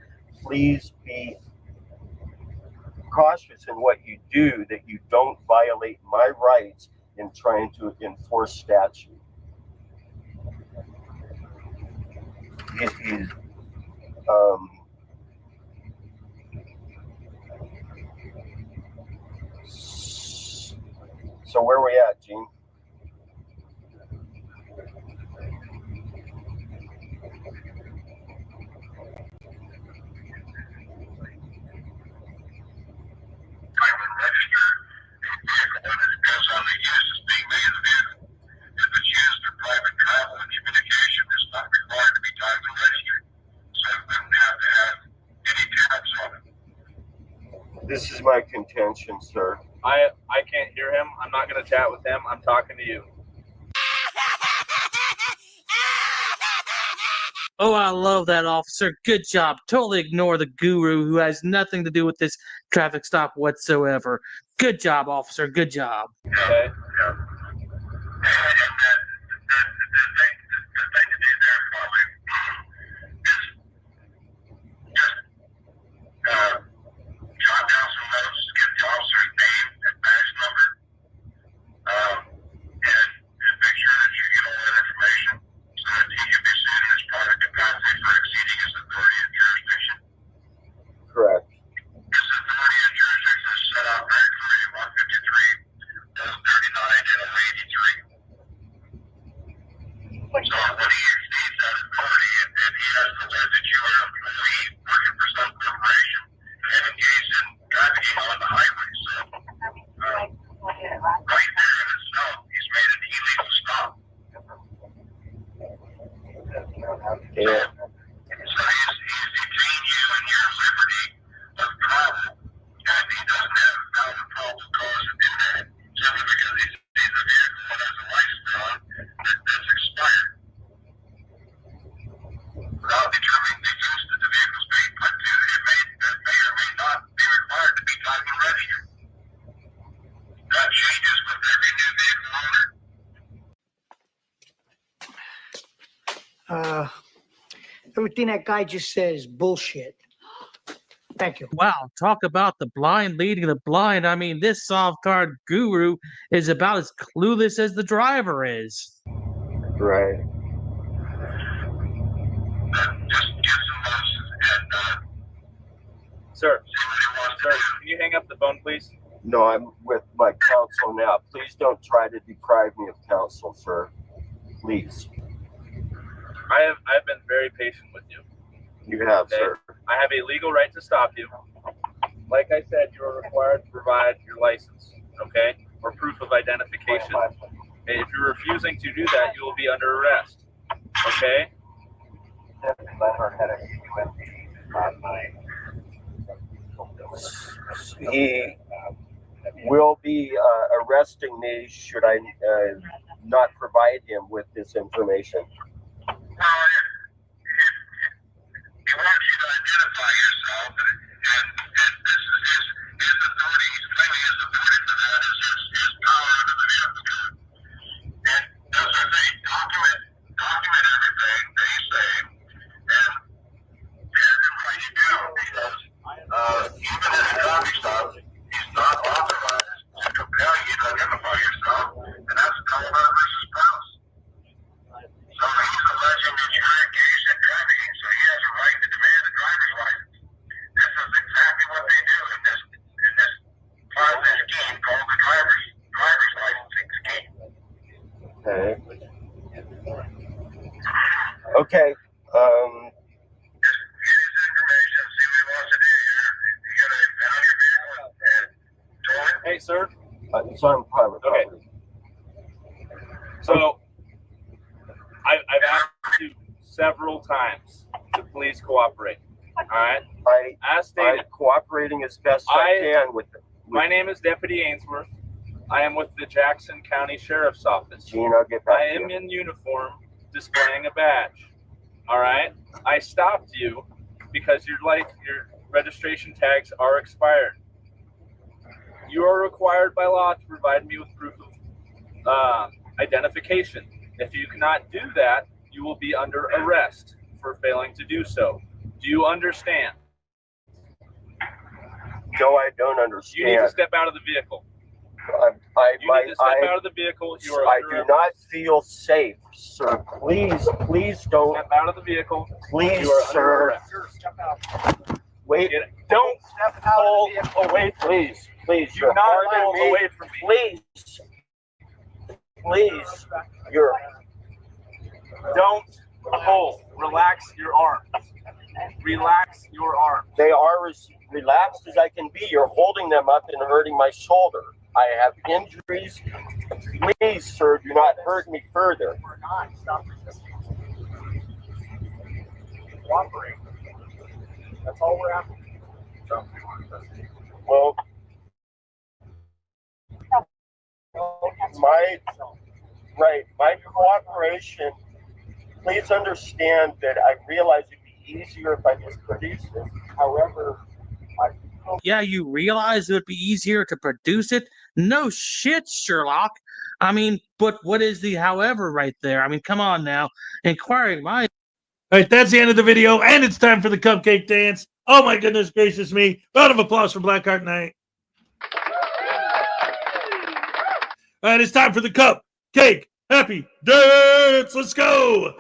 [SPEAKER 10] please be cautious in what you do, that you don't violate my rights in trying to enforce statute. So where are we at, Gene? This is my contention, sir.
[SPEAKER 9] I can't hear him. I'm not going to chat with him. I'm talking to you.
[SPEAKER 8] Oh, I love that, officer. Good job. Totally ignore the guru who has nothing to do with this traffic stop whatsoever. Good job, officer. Good job.
[SPEAKER 9] Okay.
[SPEAKER 13] Jot down some notes, get the officer's name and badge number, and make sure that you get all that information so that he can be sued in his private capacity for exceeding his authority and jurisdiction.
[SPEAKER 10] Correct.
[SPEAKER 13] His authority and jurisdiction is set out very clearly in 153, 39, and 83. So when he exceeds that authority and he has to live that you are an employee working for some corporation and engaged in trafficking on the highway. So right there in itself, he's made an illegal stop.
[SPEAKER 10] Yeah.
[SPEAKER 13] So he's detained you in your liberty of travel, and he doesn't have valid probable cause to do that simply because he sees a vehicle and has a license on that's expired. Without determining the use that the vehicle is being put to, that may or may not be required to be driving ready. That changes with every new vehicle owner.
[SPEAKER 14] Everything that guy just said is bullshit. Thank you.
[SPEAKER 8] Wow, talk about the blind leading the blind. I mean, this soft card guru is about as clueless as the driver is.
[SPEAKER 10] Right.
[SPEAKER 13] Just get some notes and
[SPEAKER 9] Sir,
[SPEAKER 13] see what he wants to
[SPEAKER 9] sir,
[SPEAKER 13] do.
[SPEAKER 9] can you hang up the phone, please?
[SPEAKER 10] No, I'm with my counsel now. Please don't try to deprive me of counsel, sir. Please.
[SPEAKER 9] I've been very patient with you.
[SPEAKER 10] You have,
[SPEAKER 9] Okay.
[SPEAKER 10] sir.
[SPEAKER 9] I have a legal right to stop you. Like I said, you are required to provide your license, okay, or proof of identification. And if you're refusing to do that, you will be under arrest, okay?
[SPEAKER 10] He will be arresting me should I not provide him with this information.
[SPEAKER 13] He wants you to identify yourself, and this is his authority. He's claiming his authority for that is his power under the vehicle code. And as I say, document everything they say, and have him write it down, because even at a traffic stop, he's not authorized to compel you to identify yourself, and that's Delaware versus Prowse. So he's alleging that you're engaged in trafficking, so he has a right to demand a driver's license. This is exactly what they do in this Ponzi scheme called the driver's licensing scheme.
[SPEAKER 10] Okay. Okay.
[SPEAKER 13] Just get his information, see what he wants to do. You gotta impound your vehicle and tow it.
[SPEAKER 9] Hey, sir.
[SPEAKER 10] It's on private
[SPEAKER 9] Okay.
[SPEAKER 10] property.
[SPEAKER 9] So I've asked you several times to please cooperate. All right. As stated,
[SPEAKER 10] I'm cooperating as best I can with it.
[SPEAKER 9] my name is Deputy Ainsworth. I am with the Jackson County Sheriff's Office.
[SPEAKER 10] Gene, I'll get back
[SPEAKER 9] I
[SPEAKER 10] to
[SPEAKER 9] am
[SPEAKER 10] you.
[SPEAKER 9] in uniform, displaying a badge. All right. I stopped you because your registration tags are expired. You are required by law to provide me with proof of identification. If you cannot do that, you will be under arrest for failing to do so. Do you understand?
[SPEAKER 10] No, I don't understand.
[SPEAKER 9] You need to step out of the vehicle. You need to step out of the vehicle. You are
[SPEAKER 10] I
[SPEAKER 9] under
[SPEAKER 10] do
[SPEAKER 9] arrest.
[SPEAKER 10] not feel safe, sir. Please don't.
[SPEAKER 9] Step out of the vehicle.
[SPEAKER 10] Please,
[SPEAKER 9] You are under
[SPEAKER 10] sir.
[SPEAKER 9] arrest.
[SPEAKER 10] Wait.
[SPEAKER 9] Get it.
[SPEAKER 10] Don't pull away, please. Please,
[SPEAKER 9] Do
[SPEAKER 10] you're
[SPEAKER 9] not
[SPEAKER 10] harming
[SPEAKER 9] pull
[SPEAKER 10] me.
[SPEAKER 9] away from me.
[SPEAKER 10] Please. You're.
[SPEAKER 9] Don't pull. Relax your arms. Relax your arms.
[SPEAKER 10] They are as relaxed as I can be. You're holding them up and hurting my shoulder. I have injuries. Please, sir, do not hurt me further.
[SPEAKER 9] Cooperate. That's all we're asking.
[SPEAKER 10] Well, my cooperation Please understand that I realize it'd be easier if I just produced this. However,
[SPEAKER 8] Yeah, you realize it would be easier to produce it? No shit, Sherlock. I mean, but what is the however right there? I mean, come on now. Inquiring minds.
[SPEAKER 1] All right, that's the end of the video, and it's time for the cupcake dance. Oh my goodness gracious me. Round of applause for Blackheart Night. All right, it's time for the cupcake happy dance. Let's go.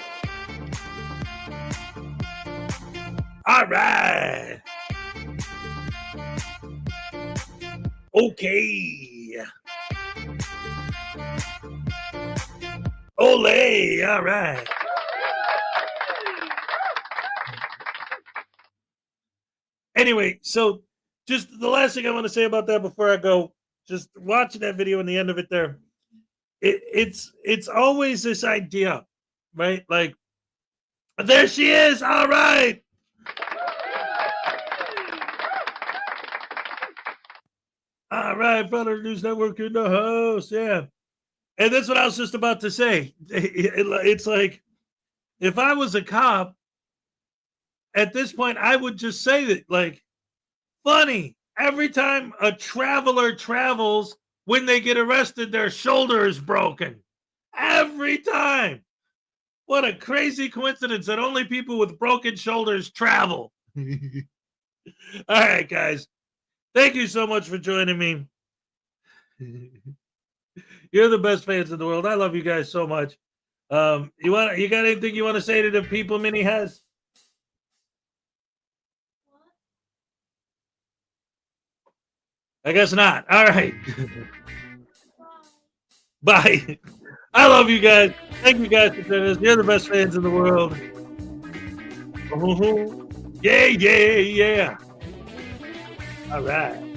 [SPEAKER 1] All right. Okay. Ole. All right. Anyway, so just the last thing I want to say about that before I go, just watching that video and the end of it there, it's always this idea, right? Like, there she is. All right. All right, Frauditors News Network in the house. Yeah. And that's what I was just about to say. It's like, if I was a cop, at this point, I would just say that, like, funny. Every time a traveler travels, when they get arrested, their shoulder is broken. Every time. What a crazy coincidence that only people with broken shoulders travel. All right, guys. Thank you so much for joining me. You're the best fans in the world. I love you guys so much. You got anything you want to say to the people Minnie has? I guess not. All right. Bye. I love you guys. Thank you guys for doing this. You're the best fans in the world. Yeah, yeah, yeah. All right.